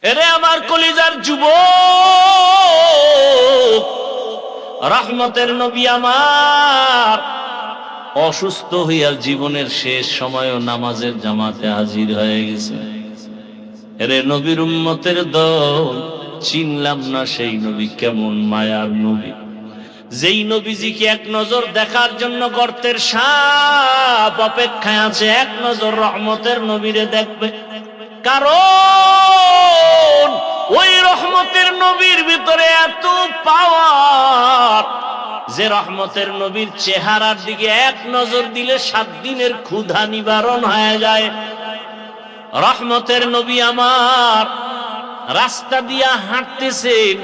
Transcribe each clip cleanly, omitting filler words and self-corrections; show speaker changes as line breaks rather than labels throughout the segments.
এরে আমার কলিজার যুবক, রহমতের নবী আমার অসুস্থ হইয়া জীবনের শেষ সময়ও নামাজের জামাতে হাজির হয়ে গেছে। এরে নবীর উম্মতের দল, চিনলাম না সেই নবী কেমন মায়ার নবী, যেই নবীজিকে এক নজর দেখার জন্য গর্তের সাপ অপেক্ষায় আছে, এক নজর রহমতের নবীরে দেখবে। কারণ ওই রহমতের নবীর ভিতরে এত পাওয়ার যে রহমতের নবীর চেহারার দিকে এক নজর দিলে 7 দিনের ক্ষুধা নিবারণ হয়ে যায়। রহমতের নবী আমার রাস্তা দিয়া হাঁটতেছেন,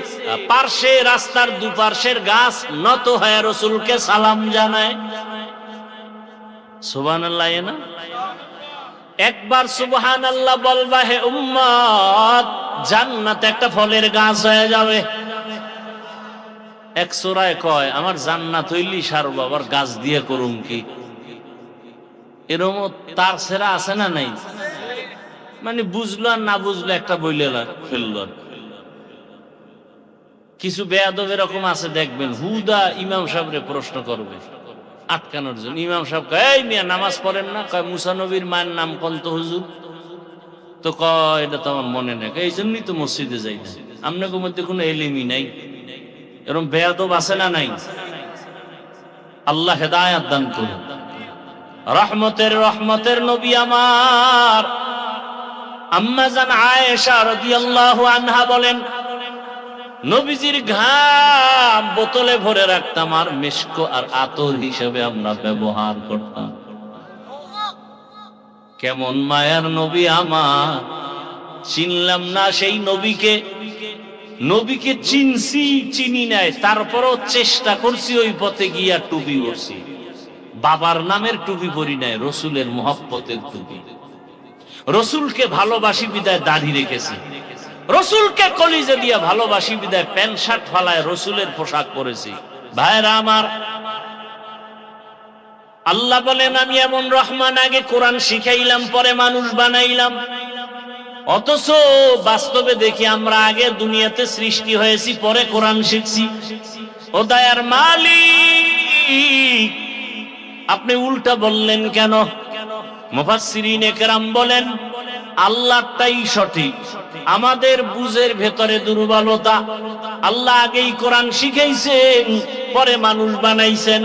পার্শ্বে রাস্তার দুপার্শ্বের গাছ নত হয়ে রসুলকে সালাম জানায়। সুবহানাল্লাহ না? একবার সুবহানাল্লাহ বলবা হে উম্মত, জান্নাতে একটা ফলের গাছ হয়ে যাবে। এক সূরায় কয় আমার জান্নাত হইলি সারব, আবার গাছ দিয়ে করুম কি? এরকম তার সেরা আছে না নাই? মানে বুঝলো আর না বুঝলো একটা বইলে ফেললো। কিছু বেয়াদব এরকম আছে, দেখবেন হুদা ইমাম সাহেবরে প্রশ্ন করবে আটকানোর জন্য। ইমাম সাহেব কয় এই মিয়া নামাজ পড়েন না? কয় মুসা নবীর মায়ের নাম কোন তো হুজুর? তো কয় এটা তো আমার মনে নেই, এই জন্যই তো মসজিদে যাই না। আপনাদের মধ্যে কোনো এলিমই নাই? এরকম বেয়াদব আছে না নাই? আল্লাহ হেদায়েত দান করুন। রহমতের নবী আমার আম্মা জান আয়েশা রাদিয়াল্লাহু আনহা বলেন, নবীজির ঘাম বোতলে ভরে রাখতাম আর মিশক আর আতর হিসেবে আমরা ব্যবহার করতাম। কেমন মায়ার নবী আমার, চিনলাম না সেই নবীকে। নবীকে চিনছি, চিনি নাই, তারপরও চেষ্টা করছি ওই পথে গিয়া টুপি পরছি। বাবার নামের টুপি পরি নাই, রসুলের মহব্বতের টুপি। রসুলকে ভালোবাসি বিদায় দাড়ি রেখেছি, রসুলকে কলিজা দিয়া ভালোবাসি বিদায় প্যান্ট শার্ট ফালায় রসুলের পোশাক পরেছি। ভাইরা আমার, আল্লাহ বলেন আমি এমন রহমান, আগে কোরআন শিখাইলাম পরে মানুষ বানাইলাম। অথচ বাস্তবে দেখি আমরা আগে দুনিয়াতে সৃষ্টি হয়েছি পরে কোরআন শিখছি। ও দয়ার মালিক, আপনি উল্টা বললেন কেন? মুফাসসিরিনে কেরাম বলেন আল্লাহটাই সঠিক, আমাদের বুঝের ভেতরে দুর্বলতা। আল্লাহ আগেই কোরআন শিখাইছেন পরে মানুষ বানাইছেন।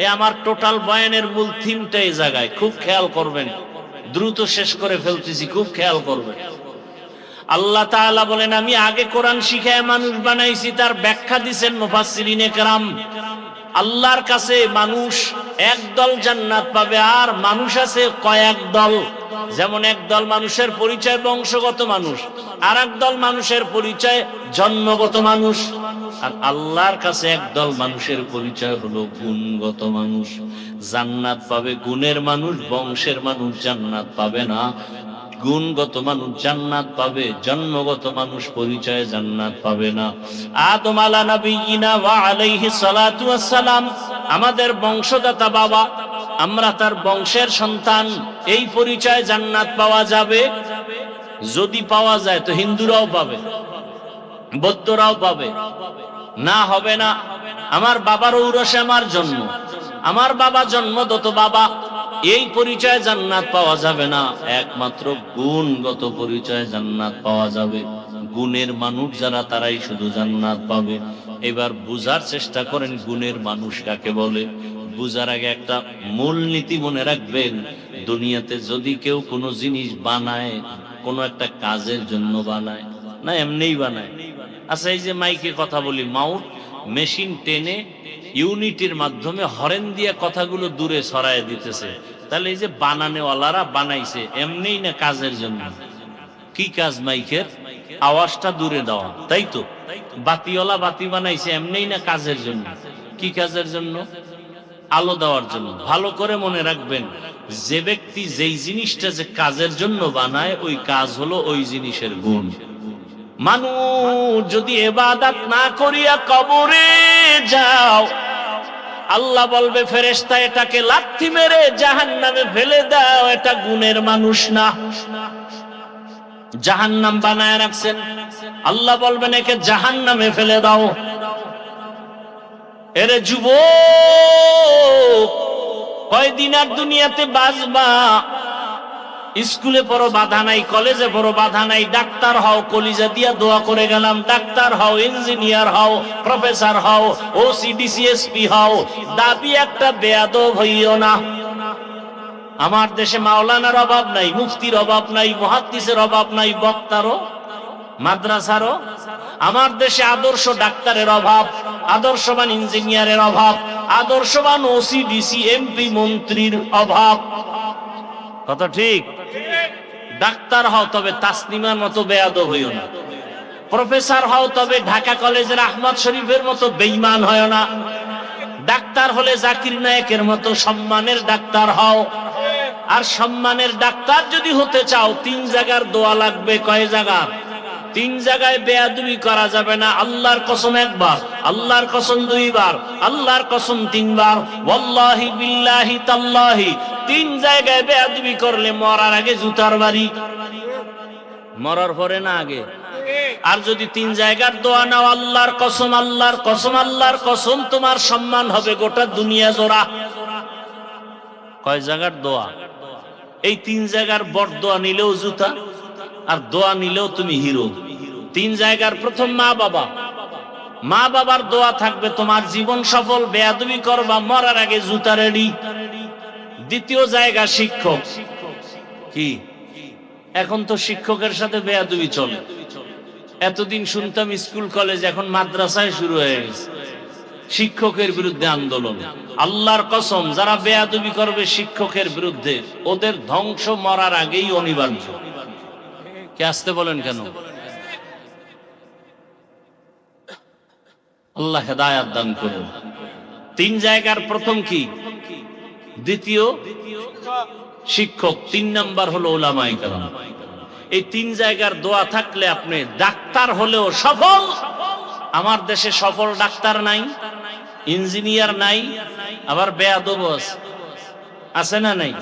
এ আমার টোটাল বয়ানের মূল থিমটা এই জায়গায়, খুব খেয়াল করবেন। দ্রুত শেষ করে ফেলতেছি, খুব খেয়াল করবেন। আল্লাহ তাআলা বলেন আমি আগে কোরআন শিখায় মানুষ বানাইছি। তার ব্যাখ্যা দিবেন মুফাসসিরিনে কেরাম, আল্লাহর কাছে মানুষ একদল জান্নাত পাবে, আর মানুষ আছে কয়েক দল। যেমন একদল মানুষের পরিচয় বংশগত মানুষ, আর একদল মানুষের পরিচয় জন্মগত মানুষ। আর আল্লাহর কাছে একদল মানুষের পরিচয় হলো গুণগত মানুষ। জান্নাত পাবে গুণের মানুষ, বংশের মানুষ জান্নাত পাবে না। গুণগত মানুষ জান্নাত পাবে, জন্মগত মানুষ পরিচয় জান্নাত পাবে না। আদম আলা নবিয়িনা ওয়া আলাইহিস সালাতু ওয়াস সালাম আমাদের বংশদাতা বাবা, আমরা তার বংশের সন্তান, এই পরিচয় জান্নাত পাওয়া যাবে। যদি পাওয়া যায় তো হিন্দুরাও পাবে, বৌদ্ধরাও পাবে, না হবে না। আমার বাবার ঔরসে আমার জন্ম, আমার বাবা জন্মগত বাবা, এই পরিচয় জান্নাত পাওয়া যাবে না। একমাত্র গুণগত পরিচয় জান্নাত পাওয়া যাবে। গুণের মানুষ যারা, তারাই শুধু জান্নাত পাবে। এবার বুঝার চেষ্টা করেন গুণের মানুষ কাকে বলে। বুঝার আগে একটা মূলনীতি মনে রাখবেন, দুনিয়াতে যদি কেউ কোনো জিনিস বানায়, কোনো একটা কাজের জন্য বানায় না, এমনিই বানায়। আচ্ছা এই যে মাইকে কথা বলি, মাউথ মেশিন টেনে ইউনিটির মাধ্যমে হরেন দিয়ে কথাগুলো দূরে সরায় দিতেছে, তাহলে এই যে বানানেওয়ালারা বানাইছে এমনিই না কাজের জন্য? কি কাজ মাইকের? আওয়াজটা দূরে দেওয়া, তাই তো? বাতিওয়ালা বাতি বানাইছে এমনিই না কাজের জন্য? কি কাজের জন্য? আলো দেওয়ার জন্য। ভালো করে মনে রাখবেন, যে ব্যক্তি যেই জিনিসটা যে কাজের জন্য বানায়, ওই কাজ হলো ওই জিনিসের গুণ। মানুষ যদি ইবাদত না করিয়া কবরে যাও, আল্লাহ বলবে ফেরেশতা এটাকে লাথি মেরে জাহান্নামে ফেলে দাও, এটা গুণের মানুষ না। জাহান্নাম বানায় রাখছেন। আল্লাহ বলবেন একে জাহান্নামে ফেলে দাও। এরে যুবক, কয়দিন আর দুনিয়াতে বাঁচবা? স্কুলে পড়ো বাধা নাই, কলেজে পড়ো বাধা নাই, ডাক্তার হও, কলিজা দিয়া দোয়া করে গেলাম, ডাক্তার হও, ইঞ্জিনিয়ার হও, প্রফেসর হও, ওসি ডিসিএসপি হও, দাবি একটা বেয়াদব হইও না। আমার দেশে মাওলানার অভাব নাই, মুফতির অভাব নাই, মুহাদ্দিসের অভাব নাই, বক্তারও মাদ্রাসারও। আমার দেশে আদর্শ ডাক্তারের অভাব, আদর্শবান ইঞ্জিনিয়ারের অভাব, আদর্শবান ওসি ডিসি এমপি মন্ত্রীর অভাব। কত ঠিক? ডাক্তার হও তবে তাসনিমার মতো বেয়াদব হইও না। প্রফেসর হও তবে ঢাকা কলেজের আহমদ শরীফের মতো বেঈমান হয় না। ডাক্তার হলে জাকির নায়েকের মতো সম্মানের ডাক্তার হও। আর সম্মানের ডাক্তার যদি হতে চাও, 3 জায়গার দোয়া লাগবে। কয় জায়গা? 3 জায়গায় বেয়াদবি করা যাবে না। আল্লাহর কসম একবার, আল্লাহর কসম 2 বার, আল্লাহর কসম 3 বার, ওয়াল্লাহি বিল্লাহি তাল্লাহি। 3 জায়গায় বেয়াদবি করলে মরার আগে জুতার বাড়ি, মরার পরে না আগে। আর যদি 3 জায়গার দোয়া নাও, আল্লাহর কসম, আল্লাহর কসম, আল্লাহর কসম, তোমার সম্মান হবে গোটা দুনিয়া জোড়া। কয় জায়গার দোয়া? এই 3 জায়গার বড় দোয়া নিলেও জুতা, আর দোয়া নিলেও তুমি হিরো। 3 জায়গার প্রথম মা বাবা, মা বাবার দোয়া থাকবে, তোমার জীবন সফল। বেয়াদবি করবা, মরার আগে জুতা রেডি। দ্বিতীয় জায়গা শিক্ষক। কি এখন তো শিক্ষকের সাথে বেয়াদবি চলে। এতদিন শুনতাম স্কুল কলেজ, এখন মাদ্রাসায় শুরু হয়ে গেছে শিক্ষকের বিরুদ্ধে আন্দোলন। আল্লাহর কসম, যারা বেয়াদবি করবে শিক্ষকের বিরুদ্ধে, ওদের ধ্বংস মরার আগেই অনিবার্য। কে আসতে বলেন কেন? আল্লাহ হেদায়াত দান করুন। 3 জায়গার প্রথম কি? দ্বিতীয় শিক্ষক, 3 নাম্বার হলো উলামায়ে কেরাম। এই 3 জায়গার দোয়া থাকলে আপনি ডাক্তার হলেও সফল। আমার দেশে সফল ডাক্তার নাই, ইঞ্জিনিয়ার নাই, আবার বেয়াদব আছে না নাই?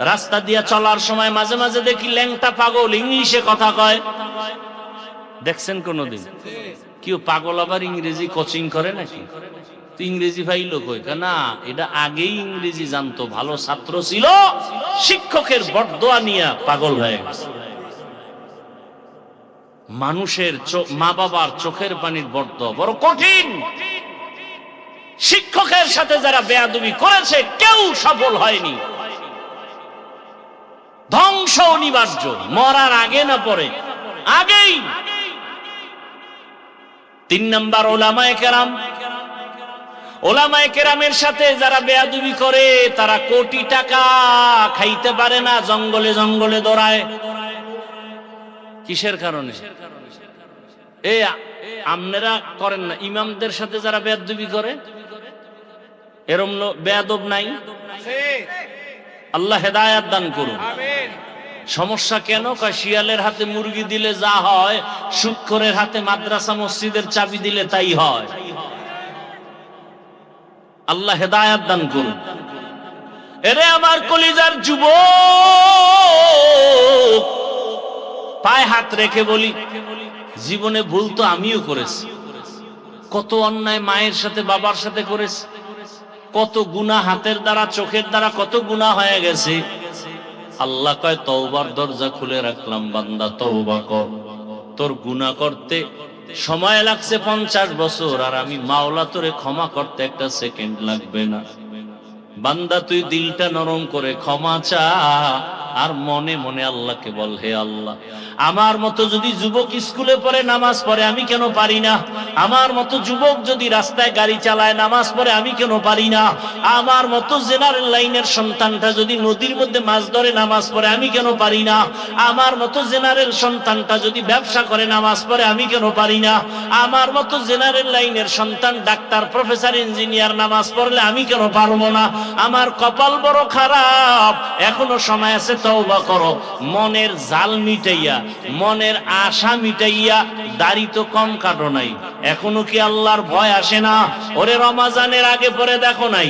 রাস্তা দিয়া চলার সময় মাঝে মাঝে দেখি ল্যাংটা পাগল ইংলিশে কথা কয়। দেখছেন কোনদিন কেউ পাগল আবার ইংরেজি কোচিং করে নাকি? তো ইংরেজি ভাইলো কই? না, এটা আগেই ইংরেজি জানতো, ভালো ছাত্র ছিল, শিক্ষকের বরদোয়া নিয়ে পাগল হয়ে গেছে। মানুষের মা বাবার চোখের পানির বরদোয়া বড় কঠিন। শিক্ষকের সাথে যারা বেয়াদবি করেছে কেউ সফল হয়নি। ধ্বংস অনিবার্য, মরার আগে না পরে, আগেই। 3 নাম্বার উলামায়ে কেরাম। উলামায়ে কেরামের সাথে যারা বেয়াদবি করে তারা কোটি টাকা খাইতে পারে না, জঙ্গলে জঙ্গলে দৌড়ায়। কিসের কারণে? এই আপনারা করেন না? ইমামদের সাথে যারা বেয়াদবি করে, এরম বেয়াদব নাই? আল্লাহ হেদায়াত দান করুন। সমস্যা কেন? কয় শিয়ালের হাতে মুরগি দিলে যা হয়, সুৎখোরের হাতে মাদ্রাসা মসজিদের চাবি দিলে তাই হয়। আল্লাহ হেদায়াত দান করুন। এরে আমার কলিজার যুবক, পায়ে হাত রেখে বলি, জীবনে ভুল তো আমিও করেছি। কত অন্যায় মায়ের সাথে বাবার সাথে করেছি, কত গুনাহ হাতের দ্বারা চোখের দ্বারা কত গুনাহ হয়ে গেছে। আল্লাহ কয় তওবার দরজা খুলে রাখলাম, বান্দা তওবা কর। তোর গুনাহ করতে সময় লাগছে 50 বছর, আর আমি মাওলা তোরে ক্ষমা করতে 1 সেকেন্ড লাগবে না। বান্দা তুই দিলটা নরম করে ক্ষমা চা, আর মনে মনে আল্লাহকে বল, হে আল্লাহ, আমার মতো যদি যুবক স্কুলে পড়ে নামাজ পড়ে আমি কেন পারি না? আমার মতো যুবক যদি রাস্তায় গাড়ি চালায় নামাজ পড়ে আমি কেন পারি না? আমার মতো জেনারেল লাইনের সন্তানটা যদি নদীর মধ্যে মাছ ধরে নামাজ পড়ে আমি কেন পারি না? আমার মতো জেনারেল সন্তানটা যদি ব্যবসা করে নামাজ পড়ে আমি কেন পারি না? আমার মতো জেনারেল লাইনের সন্তান ডাক্তার, প্রফেসর, ইঞ্জিনিয়ার নামাজ পড়লে আমি কেন পারবো না? আমার কপাল বড় খারাপ। এখনো সময় আছে, তওবা করো। মনের জাল মিটাইয়া, মনের আশা মিটাইয়া, দাড়ি তো কম কাটো নাই, এখনো কি আল্লাহর ভয় আসে না? ওরে রমাজানের আগে পরে দেখো নাই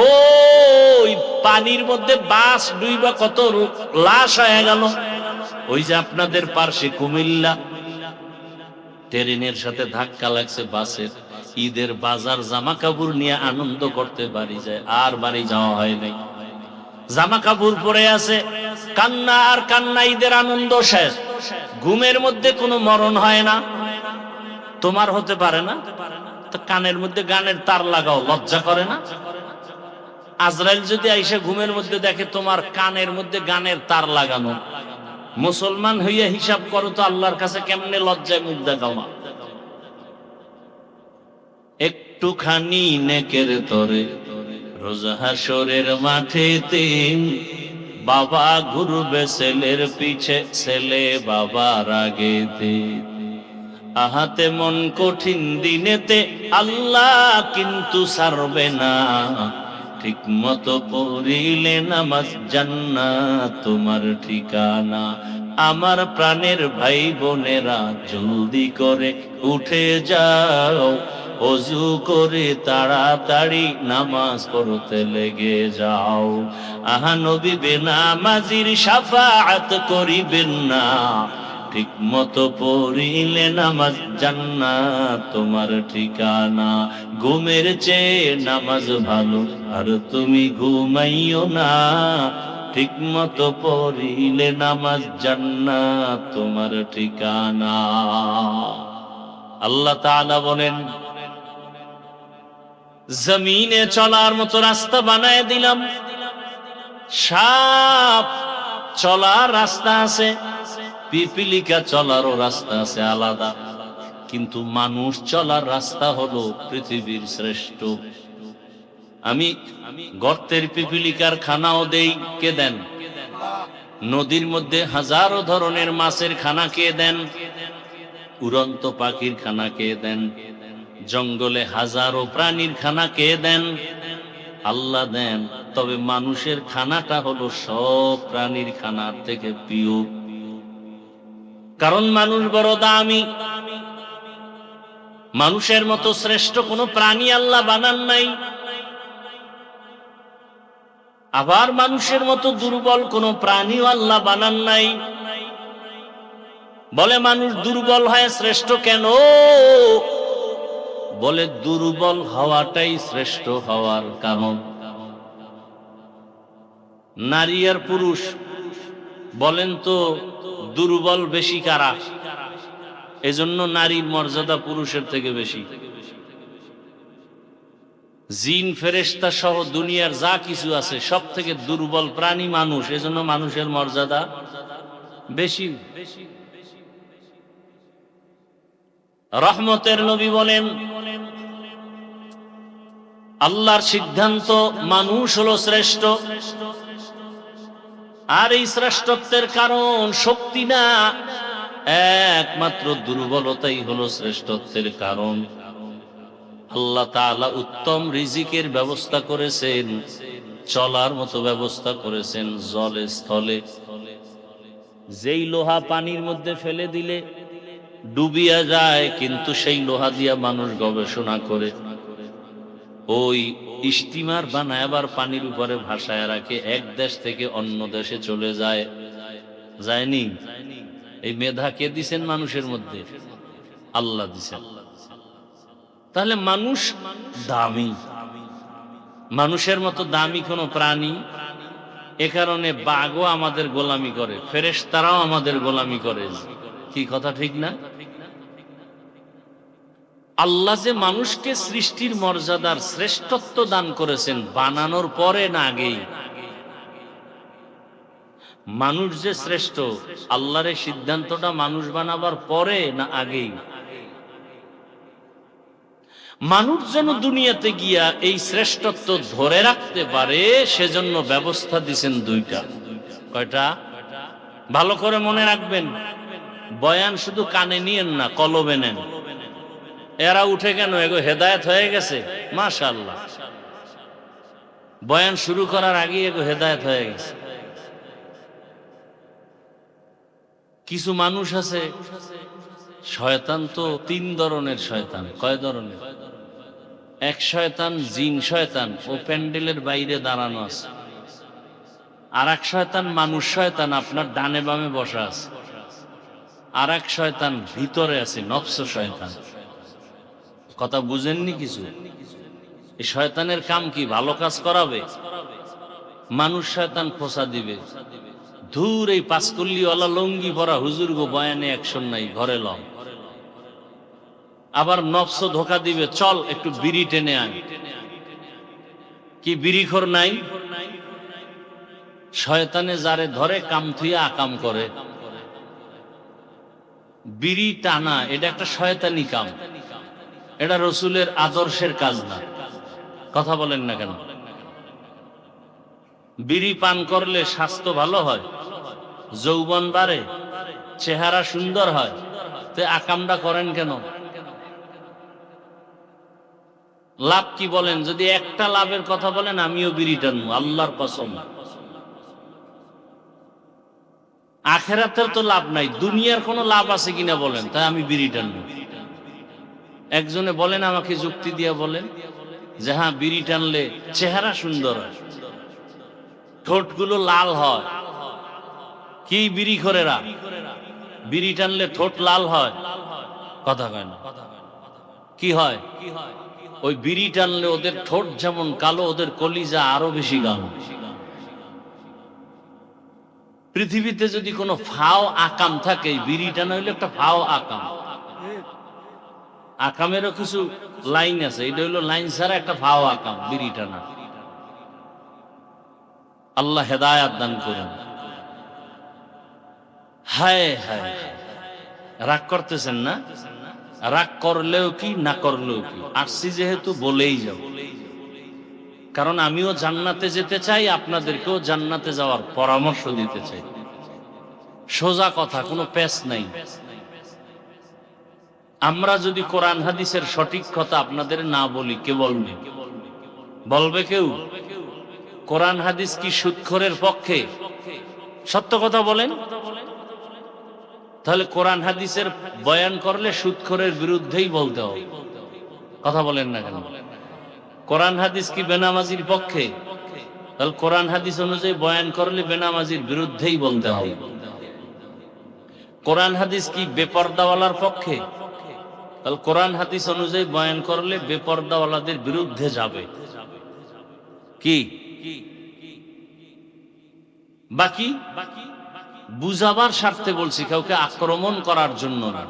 ওই পানির মধ্যে বাস ডুইবা কত লাশ হয়ে গেল? ওই যে আপনাদের পার্শ্বে কুমিল্লা, ট্রেনের সাথে ধাক্কা লাগছে বাসের, ঈদের বাজার জামা কাপড় নিয়ে আনন্দ করতে বাড়ি যায়, আর বাড়ি যাওয়া হয় নাই। জামা কাপড় পরে আছে, কান্না আর কান্না, ঈদের আনন্দ শেষ। ঘুমের মধ্যে কোনো মরণ হয় না, তোমার হতে পারে না তো কানের মধ্যে গানের তার লাগাও, লজ্জা করে না? আজরাইল যদি আইসা ঘুমের মধ্যে দেখে তোমার কানের মধ্যে গানের তার লাগানো, মুসলমান হইয়া হিসাব করো তো আল্লাহর কাছে কেমনে লজ্জায় মুখ দেখাও না। একটুখানি নেকের তরে রোজ হাসরের মাঠেতে, বাবা ঘুরবে ছেলের পিছে, ছেলে বাবার আগেতে। আহাতে মন কঠিন দিনেতে, আল্লাহ কিন্তু ছাড়বে না। ঠিক মতো পড়িলে নামাজ, জান্নাত তোমার ঠিকানা। আমার প্রাণের ভাই বোনেরা, জলদি করে উঠে যাও, ওযু করে তাড়াতাড়ি নামাজ পড়তে লেগে যাও। আহা নবী বেনামাজির শাফাআত করিবেন না, ঠিক মতো পড়িলে নামাজ, জান্নাত তোমার ঠিকানা। ঘুমের চেয়ে নামাজ ভালো, আর তুমি ঘুমাইও না, ঠিক মতো পড়িলে নামাজ, জান্নাত তোমার ঠিকানা। আল্লাহ তাআলা বলেন, জমিনে চলার মতো রাস্তা বানায় দিলাম। সাপ চলার রাস্তা আছে, পিপিলিকা চলারও রাস্তা আছে আলাদা, কিন্তু মানুষ চলার রাস্তা হলো পৃথিবীর শ্রেষ্ঠ। আমি গর্তের পিপিলিকার খানাও দেই, কে দেন? নদীর মধ্যে হাজারো ধরনের মাছের খানা কে দেন? উড়ন্ত পাখির খানা কে দেন? জঙ্গলে হাজারো প্রাণীর খানা কে দেন? আল্লাহ দেন। তবে মানুষের খানাটা হলো সব প্রাণীর খানার থেকে প্রিয়, কারণ মানুষ বড় দামি। মানুষের মতো শ্রেষ্ঠ কোনো প্রাণী আল্লাহ বানান নাই, আবার মানুষের মতো দুর্বল কোনো প্রাণীও আল্লাহ বানান নাই। বলে মানুষ দুর্বল হয় শ্রেষ্ঠ কেন? বলে দুর্বল হওয়াটাই শ্রেষ্ঠ হওয়ার কারণ। নারী আর পুরুষ বলেন তো দুর্বল বেশি কারা? এজন্য নারীর মর্যাদা পুরুষের থেকে বেশি। জিন ফেরেশতা সহ দুনিয়ার যা কিছু আছে সব থেকে দুর্বল প্রাণী মানুষ, এজন্য মানুষের মর্যাদা বেশি। রহমতের নবী বলেন, আল্লাহর সিদ্ধান্ত মানুষ হলো শ্রেষ্ঠ, আর এই শ্রেষ্ঠত্বের কারণ শক্তি না, একমাত্র দুর্বলতাই হলো শ্রেষ্ঠত্বের কারণ। আল্লাহ তাআলা উত্তম রিজিকের ব্যবস্থা করেছেন, চলার মতো ব্যবস্থা করেছেন জলে স্থলে। যেই লোহা পানির মধ্যে ফেলে দিলে ডুবিয়া যায়, কিন্তু সেই লোহা দিয়া মানুষ গবেষণা করে ওই স্টিমার বানায় আবার পানির উপরে ভাসায় রাখে, এক দেশ থেকে অন্য দেশে চলে যায়। যায়নি? এই মেধা কে দিছেন মানুষের মধ্যে? আল্লাহ দিছেন। তাহলে মানুষ দামি, মানুষের মতো দামি কোনো প্রাণী। এ কারণে বাঘও আমাদের গোলামি করে, ফেরেশতারাও আমাদের গোলামি করে। কি কথা ঠিক না? আল্লাহ যে মানুষকে সৃষ্টির মর্যাদার শ্রেষ্ঠত্ব দান করেছেন, বানানোর পরে না আগেই? মানুষ যে শ্রেষ্ঠ, আল্লাহর এই সিদ্ধান্তটা মানুষ বানাবার পরে না আগেই? মানুষ যেন দুনিয়াতে গিয়া এই শ্রেষ্ঠত্ব ধরে রাখতে পারে, সেজন্য ব্যবস্থা দিয়েছেন দুইটা। কয়টা? ভালো করে মনে রাখবেন। বয়ান শুধু কানে নিয়েন না, কলবে নেন। এরা উঠে কেন? এগো হেদায়েত হয়ে গেছে, মাশাআল্লাহ। বয়ান শুরু করার আগে এগো হেদায়েত হয়ে গেছে। কিছু মানুষ আছে, শয়তান তো তিন ধরনের শয়তান। কয় ধরনের? এক শয়তান জিন শয়তান, ও প্যান্ডেলের বাইরে দাঁড়ানো আছে। আর এক শয়তান মানুষ শয়তান আপনার ডানে বামে বসা আছে, আর এক শয়তান ভিতরে আছে নফস শয়তান। কথা বুঝেননি কিছু? এই শয়তানের কাম কি? ভালো কাজ করাবে। মানুষ শয়তান খোঁচা দিবে, ধুর এই পাঁচকল্লিওয়ালা লঙ্গি পরা হুজুর গো বয়ানে অ্যাকশন নাই, ঘরে ল। আবার নফস ধোকা দিবে, চল একটু বিড়ি টেনে আন। কি বিড়িখোর নাই? শয়তানে যারে ধরে কাম থুইয়া আকাম করে। বিড়ি টানা এটা একটা শয়তানি কাম, এটা রসুলের আদর্শের কাজ না। কথা বলেন না কেন? বিড়ি পান করলে স্বাস্থ্য ভালো হয়, যৌবন বাড়ে, চেহারা সুন্দর হয়, তো আকামটা করেন কেন? লাভ কি বলেন? যদি একটা লাভের কথা বলেন, আমিও বিড়ি টানবো, আল্লাহর কসম। আখেরাতের তো লাভ নাই, দুনিয়ার কোনো লাভ আছে কিনা বলেন, তাই আমি বিড়ি টানবো। একজনে বলেন, আমাকে যুক্তি দিয়ে বলেন যে হ্যাঁ বিড়ি টানলে চেহারা সুন্দর হয়, ঠোঁটগুলো লাল হয়। কি বিড়ি খোরেরা? বিড়ি টানলে ঠোঁট লাল হয়? কথা কয় না। কি হয়? ওই বিড়ি টানলে ওদের ঠোঁট যেমন কালো, ওদের কলিজা আরো বেশি কালো। পৃথিবীতে যদি কোনো ফাও আকাম থাকে, বিড়ি টানা হইলে একটা ফাও আকাম। আকামেরও কিছু লাইন আছে, এটা হইলো লাইন ছাড়া একটা ফাও আকাম, বিড়ি টানা। আল্লাহ হেদায়াত দান করেন। হায় হায়, রাগ করতেছেন না? রাগ করলেও কি, না করলেও কি, আসছি যেহেতু বলেই যাব। কারণ আমিও জান্নাতে যেতে চাই, আপনাদেরকেও জান্নাতে যাওয়ার পরামর্শ দিতে চাই। সোজা কথা, কোনো পেশ নাই। আমরা যদি কোরআন হাদিসের সঠিক কথা আপনাদের না বলি, কে বলবে? বলবে কেউ? কোরআন হাদিস কি সুদখোরের পক্ষে? সত্য কথা বলেন। তাহলে কোরআন হাদিসের বয়ান করলে সুদখোরের বিরুদ্ধেই বলতে হবে। কথা বলেন না কেন? কোরআন হাদিস কি বেনামাজির পক্ষে? তাহলে কোরআন হাদিস অনুযায়ী বয়ান করলে বেনামাজির বিরুদ্ধেই বলতে হবে। কোরআন হাদিস কি বেপর্দাওয়ালার পক্ষে? তাহলে কোরআন হাদিস অনুযায়ী বয়ান করলে বেপর্দাওয়ালাদের বিরুদ্ধে যাবে। কি বাকি বুঝাবার স্বার্থে বলছি, কাউকে আক্রমণ করার জন্য না।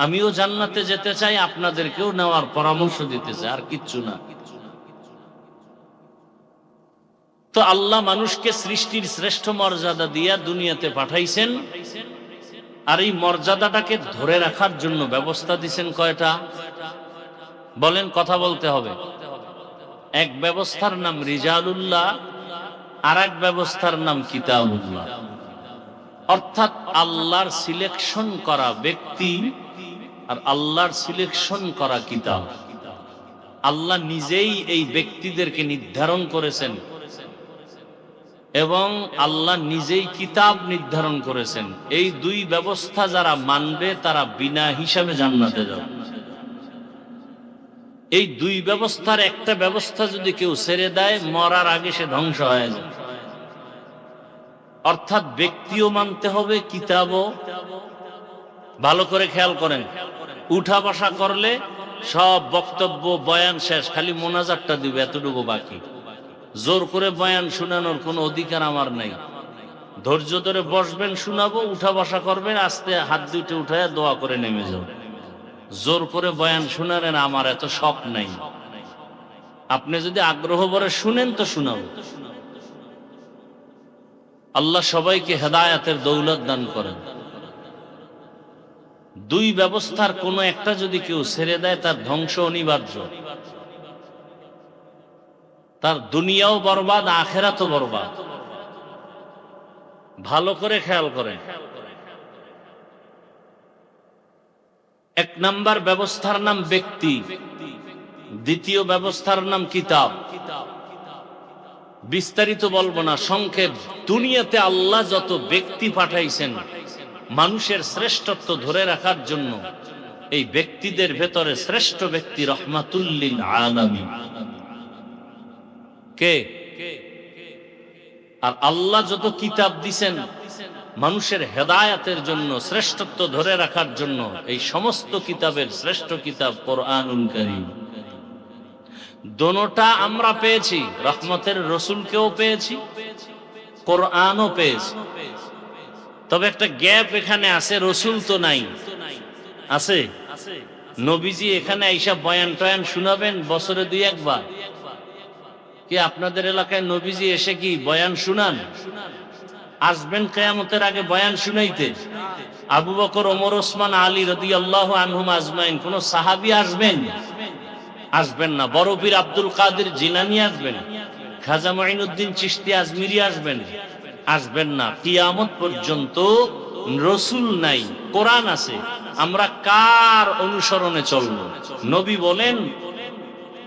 আমিও জান্নাতে যেতে চাই, আপনাদেরকেও নেওয়ার পরামর্শ দিতে চাই, আর কিচ্ছু না। তো আল্লাহ মানুষকে সৃষ্টির শ্রেষ্ঠ মর্যাদা দিয়া দুনিয়াতে পাঠাইছেন, আর এই মর্যাদাটাকে ধরে রাখার জন্য ব্যবস্থা দিছেন কয়টা? বলেন, কথা বলতে হবে। এক ব্যবস্থার নাম রিজালুল্লাহ, আর এক ব্যবস্থার নাম কিতাবুল্লাহ। অর্থাৎ আল্লাহর সিলেকশন করা ব্যক্তি আর আল্লাহর সিলেকশন করা কিতাব। আল্লাহ নিজেই এই ব্যক্তিদেরকে নির্ধারণ করেছেন এবং আল্লাহ নিজেই কিতাব নির্ধারণ করেছেন। এই দুই ব্যবস্থা যারা মানবে তারা বিনা হিসাবে জান্নাতে যাবে। এই দুই ব্যবস্থার একটা ব্যবস্থা যদি কেউ ছেড়ে দেয়, মরার আগে সে ধ্বংস হয়ে যায়। অর্থাৎ ব্যক্তিও মানতে হবে, কিতাবও। ভালো করে খেয়াল করেন, উঠা বসা করলে সব বক্তব্য বয়ান শেষ, খালি মোনাজাতটা দিবে, এতটুকু বাকি। জোর করে বয়ান শোনানোর কোনো অধিকার আমার নাই। ধৈর্য ধরে বসবেন, শোনাবো, উঠা বসা করবেন, আস্তে হাত দুটো উঠায় দোয়া করে নেমে যাও। জোর করে বয়ান শোনালেন, আমার এত শখ নাই। আপনি যদি আগ্রহ ভরে শুনেন তো শোনাবো। আল্লাহ সবাইকে হেদায়াতের দৌলত দান করেন। দুই ব্যবস্থার কোনো একটা যদি কেউ ছেড়ে দেয়, তার ধ্বংস অনিবার্য। তার দুনিয়াও বরবাদ, আখেরাতও বরবাদ। ভালো করে খেয়াল করেন। এক নাম্বার ব্যবস্থার নাম ব্যক্তি, দ্বিতীয় ব্যবস্থার নাম কিতাব। বিস্তারিত বলবো না, সংক্ষেপ। দুনিয়াতে আল্লাহ যত ব্যক্তি পাঠাইছেন মানুষের শ্রেষ্ঠত্ব ধরে রাখার জন্য, এই ব্যক্তিদের ভেতরে শ্রেষ্ঠ ব্যক্তি রহমাতুল লিল আলামিন। কে? আর আল্লাহ যত কিতাব দিছেন মানুষের হেদায়াতের জন্য, শ্রেষ্ঠত্ব ধরে রাখার জন্য, এই সমস্ত কিতাবের শ্রেষ্ঠ কিতাব কোরআনুল কারীম। দোনোটা আমরা পেয়েছি, রহমতের রসুলকেও পেয়েছি, কোরআনও পেয়েছি। তবে একটা গ্যাপ এখানে আছে, রসুল তো নাই। আছে? নবীজি এখানে আইসা বয়ান টয়ান শুনাবেন বছরে 2-1 বার? কি আপনাদের এলাকায় নবীজি এসে কি বয়ান শুনান? আসবেন কিয়ামতের আগে বয়ান শুনাইতে? আবু বকর, ওমর, ওসমান, আলী রাদিয়াল্লাহু আনহুম আজমাইন, কোন সাহাবী আসবেন? আসবেন না। বড় পীর আব্দুল কাদের জিলানী আসবেন? খাজা মুঈনুদ্দিন চিশতি আজমিরি আসবেন? আসবেন না। কিয়ামত পর্যন্ত রসুল নাই, কোরআন আছে। আমরা কার অনুসরণে চলবো? নবী বলেন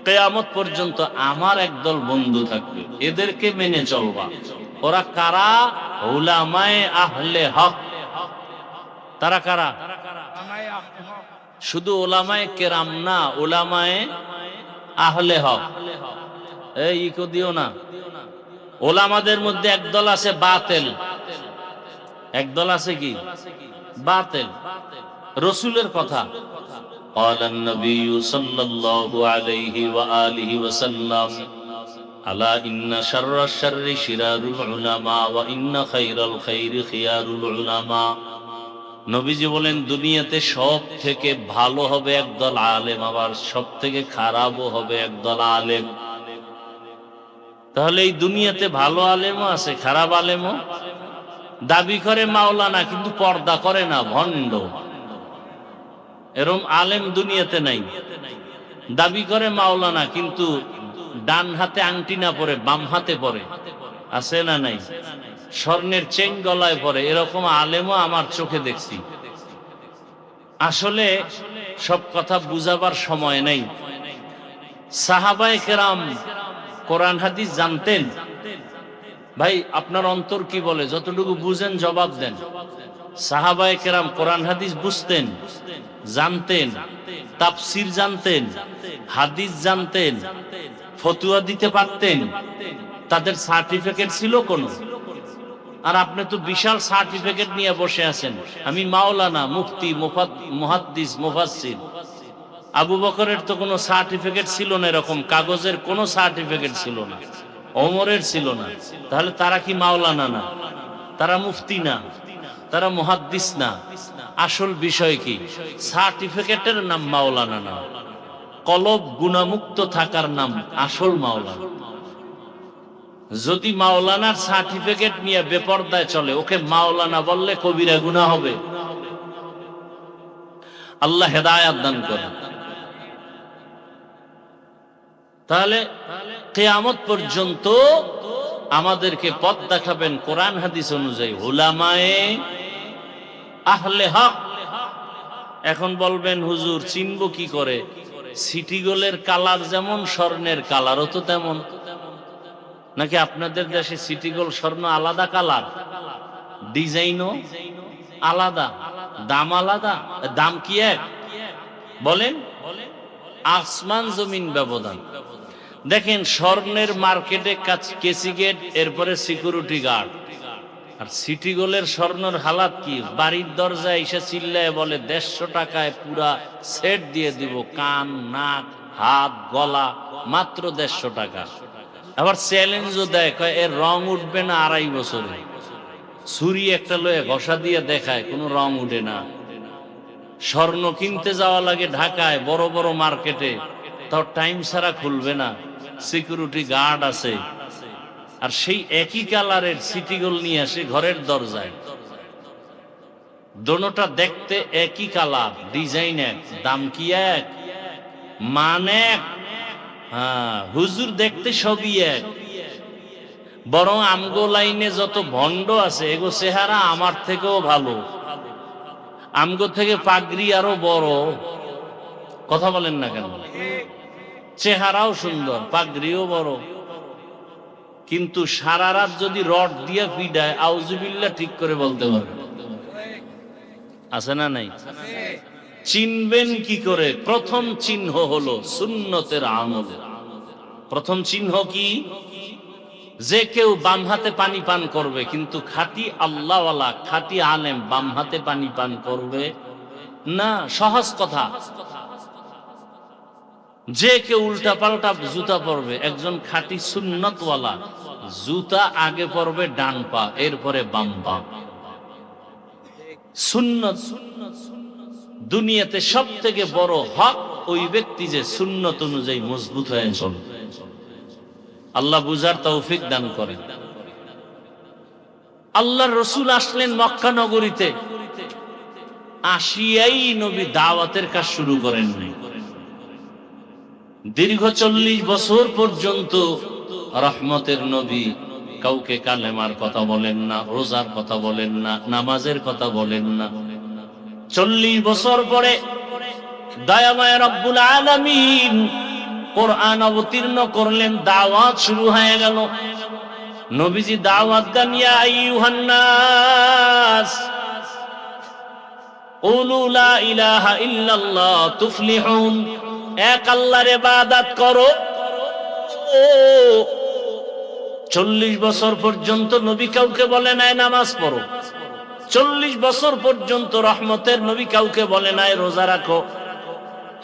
কিয়ামত পর্যন্ত আমার একদল বন্ধু থাকবে, এদেরকে মেনে চলবা। ওরা কারা? উলামায়ে আহলে হক। তারা কারা? শুধু উলামায়ে কেরাম না, উলামায়ে আহলে হক। এই ইকো দিও না। ওলামাদের মধ্যে একদল আছে বাতিল, একদল আছে কি? বাতিল। রসুলের কথা قال النبي صلى الله عليه وآله وسلم ألا إن شر الشر شرار العلماء وإن خير الخير خيار العلماء। নবীজি বলেন দুনিয়াতে সব থেকে ভালো হবে একদল আলেম, আবার সব থেকে খারাপও হবে একদল আলেম। তাহলে এই দুনিয়াতে ভালো আলেমও আছে, খারাপ আলেমও। দাবি করে মাওলানা কিন্তু পর্দা করে না, ভণ্ড। এরকম আলেম দুনিয়াতে নাই। দাবি করে মাওলানা কিন্তু ডান হাতে আংটি না পরে বাম হাতে পরে, আছে না নাই? স্বর্ণের চেন গলায় পরে, এরকম আলেমও আমার চোখে দেখছি। আসলে সব কথা বুঝাবার সময় নেই। সাহাবায়ে কেরাম কোরআন হাদিস জানতেন? ভাই আপনার অন্তর কি বলে? যতটুকু বুঝেন জবাব দেন। সাহাবায়ে কেরাম কোরআন হাদিস বুঝতেন, জানতেন, তাফসীর জানতেন, হাদিস জানতেন, ফতোয়া দিতে পারতেন। তাদের সার্টিফিকেট ছিল কোন? আর আপনি তো বিশাল সার্টিফিকেট নিয়ে বসে আছেন, আমি মাওলানা, মুফতি, মুহাদ্দিস, মুফাসসির। আবু বকরের তো কোনো সার্টিফিকেট ছিল না, এরকম কাগজের কোনো সার্টিফিকেট ছিল না, ওমরের ছিল না। তাহলে তারা কি মাওলানা না? তারা মুফতি না? তারা মুহাদ্দিস না? আসল বিষয় কি? সার্টিফিকেটের নাম মাওলানা না, কলব গুনাহমুক্ত থাকার নাম আসল মাওলানা। যদি মাওলানার সার্টিফিকেট নিয়ে বেপরদায় চলে, ওকে মাওলানা বললে কবিরা গুনাহ হবে। আল্লাহ হেদায়েত দান করেন। তাহলে কিয়ামত পর্যন্ত আমাদেরকে পথ দেখাবেন কোরআন হাদিস অনুযায়ী উলামায়ে আহলে হক। এখন বলবেন হুজুর চিনব কি করে? সিটি গোলের কালার যেমন স্বর্ণের কালারও তো তেমন। নাকি আপনাদের দেশে সিটি গোল স্বর্ণ আলাদা কালার, ডিজাইনও আলাদা, দাম আলাদা? দাম কি এক? বলেন, আসমান জমিন ব্যবধান। দেখেন স্বর্ণের মার্কেটে কেসি গেট, এরপরে সিকিউরিটি গার্ড। আর সিটি গোলের স্বর্ণের হালাত কি? বাড়ির দরজায় এসে চিল্লায় বলে 150 টাকায় পুরা সেট দিয়ে দিব, কান, নাক, হাত, গলা, মাত্র 150 টাকা। আবার চ্যালেঞ্জও দেয়, কয় এর রং উঠবে না 2.5 বছরে। ছুরি একটা লয়ে ঘষা দিয়ে দেখায়, কোনো রং উঠে না। স্বর্ণ কিনতে যাওয়া লাগে ঢাকায় বড় বড় মার্কেটে, তাও টাইম ছাড়া খুলবে না, সিকিউরিটি গার্ড আছে। আর সেই একই কালারের সিটি গোল নিয়ে আসে ঘরের দরজায়। দোনোটা দেখতে একই কালার, ডিজাইন এক, দাম কি এক, মান এক। হ্যাঁ, হুজুর দেখতে সবই এক। বরং আমগো লাইনে যত ভণ্ড আছে, এগো চেহারা আমার থেকেও ভালো, আমগো থেকে পাগড়ি আরো বড়। কথা বলেন না কেন? চেহারাও সুন্দর, পাগড়িও বড়। কিন্তু সারা রাত যদি রড দিয়ে পিডায়, আউযুবিল্লাহ ঠিক করে বলতে পারবে? আছে না নাই? চিনবেন কি করে? প্রথম চিহ্ন হলো সুন্নতের আমল। প্রথম চিহ্ন কি? যে কেউ বাম হাতে পানি পান করবে, কিন্তু খাঁটি আল্লাহওয়ালা খাঁটি আলেম বাম হাতে পানি পান করবে না। সহজ কথা, যে কেউ উল্টা পাল্টা জুতা পরবে, একজন খাঁটি সুন্নতওয়ালা জুতা আগে পরবে ডান পা, এরপরে বাম পা। সুন্নত দুনিয়াতে সব থেকে বড় হক ওই ব্যক্তি যে সুন্নত অনুযায়ী মজবুত হয়ে চলে। আল্লাহ বুঝার তৌফিক দান করেন। আল্লাহর রসুল আসলেন মক্কা নগরীতে, আসিয়াই নবী দাওয়াতের কাজ শুরু করেননি। দীর্ঘ 40 বছর পর্যন্ত রহমতের নবী কাউকে কালেমার কথা বলেন না, রোজার কথা বলেন না, নামাজের কথা বলেন না। 40 বছর পরে দয়াময় রব্বুল আলামিন কোরআন অবতীর্ণ করলেন, দাওয়াত শুরু হয়ে গেল। নবীজি দাওয়াত দেন, ইয়া আইয়ুহান নাস কুলু লা ইলাহা ইল্লাল্লাহ তুফলিহুন, এক আল্লাহর ইবাদত করো। 40 বছর পর্যন্ত নবী কাউকে বলে নাই নামাজ পড়ো। 40 বছর পর্যন্ত রহমতের নবী কাউকে বলে নাই রোজা রাখো।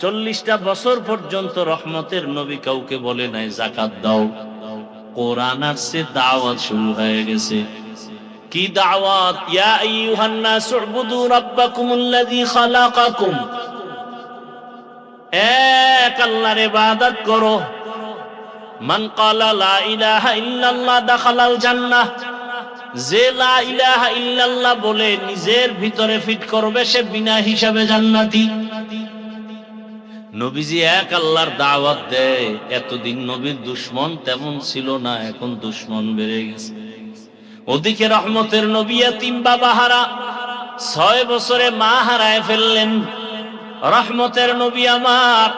40টা বছর পর্যন্ত রহমতের নবী কাউকে বলে নাই যাকাত দাও। কোরআন আসছে, দাওয়াত শুরু হয়ে গেছে। কি দাওয়াত? ইয়া আইয়ুহান নাস উবুদু রাব্বাকুমুল্লাযী খালাকাকুম, এক আল্লাহর ইবাদত করো। মান ক্বালা লা ইলাহা ইল্লাল্লাহ দাখালাল জান্নাহ, যে লা ইলাহা ইল্লাল্লাহ বলে নিজের ভিতরে ফিট করবে সে বিনা হিসাবে জান্নাতি। নবীজি এক আল্লাহর দাওয়াত দেয়। এতদিন নবীর দুশমন তেমন ছিল না, এখন দুশমন বেড়ে গেছে। ওদিকে রহমতের নবী এতিম বাবা হারা, 6 বছরে মা হারায় ফেললেন। রহমতের নবী আমার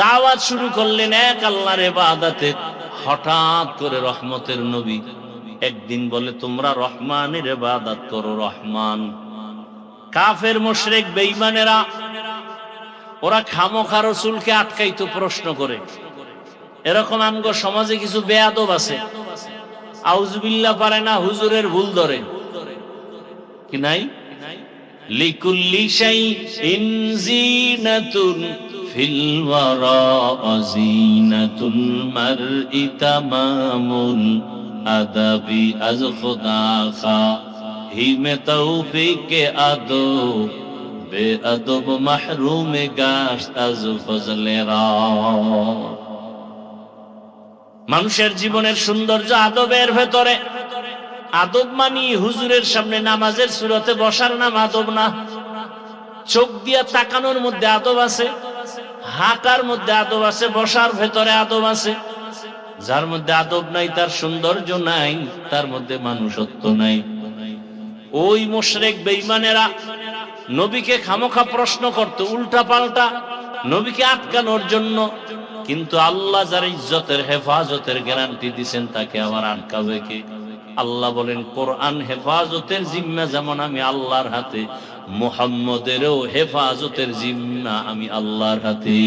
দাওয়াত শুরু করলেন এক আল্লাহর ইবাদতে। হঠাৎ করে রহমতের নবী একদিন বলে, তোমরা রহমানের ইবাদত করো। রহমান। কাফের মুশরিক বেঈমানেরা ওরা খামোখা রাসূলকে আটকাইতো, প্রশ্ন করে। এরকম আমগো সমাজে কিছু বেয়াদব আছে, আউযুবিল্লাহ পারে না, হুজুরের ভুল ধরে কি নাই। লিকুল্লি শাইইন যিনাতুন ফিল ওয়ারা যিনাতুল মারই তামামুল আদাবি আজ খুদা খা হিমে তৌফিকে আদো বেআদব মাহরুম গাশত আজ ফজলেরা। মানুষের জীবনের সৌন্দর্য আদবের ভেতরে। আদব মানি হুজুরের সামনে নামাজের সুরতে বসার নাম আদব না। চোখ দিয়া তাকানোর মধ্যে আদব আছে, হাঁটার মধ্যে আদব আছে, বসার ভেতরে আদব আছে। যার মধ্যে আদব নাই তার সৌন্দর্য নাই, তার মধ্যে মানুষত্ব নাই। ওই মুশরিক বেঈমানেরা নবীকে খামোখা প্রশ্ন করত উল্টা পাল্টা, নবীকে আটকানোর জন্য। কিন্তু আল্লাহ যার ইজ্জতের হেফাজতের গ্যারান্টি দিবেন তাকে আবার আটকাবে কে? আল্লাহ বলেন, কোরআন হেফাজতের জিম্মা যেমন আমি আল্লাহর হাতে, মুহাম্মদেরও হেফাজতের জিম্মা আমি আল্লাহর হাতে।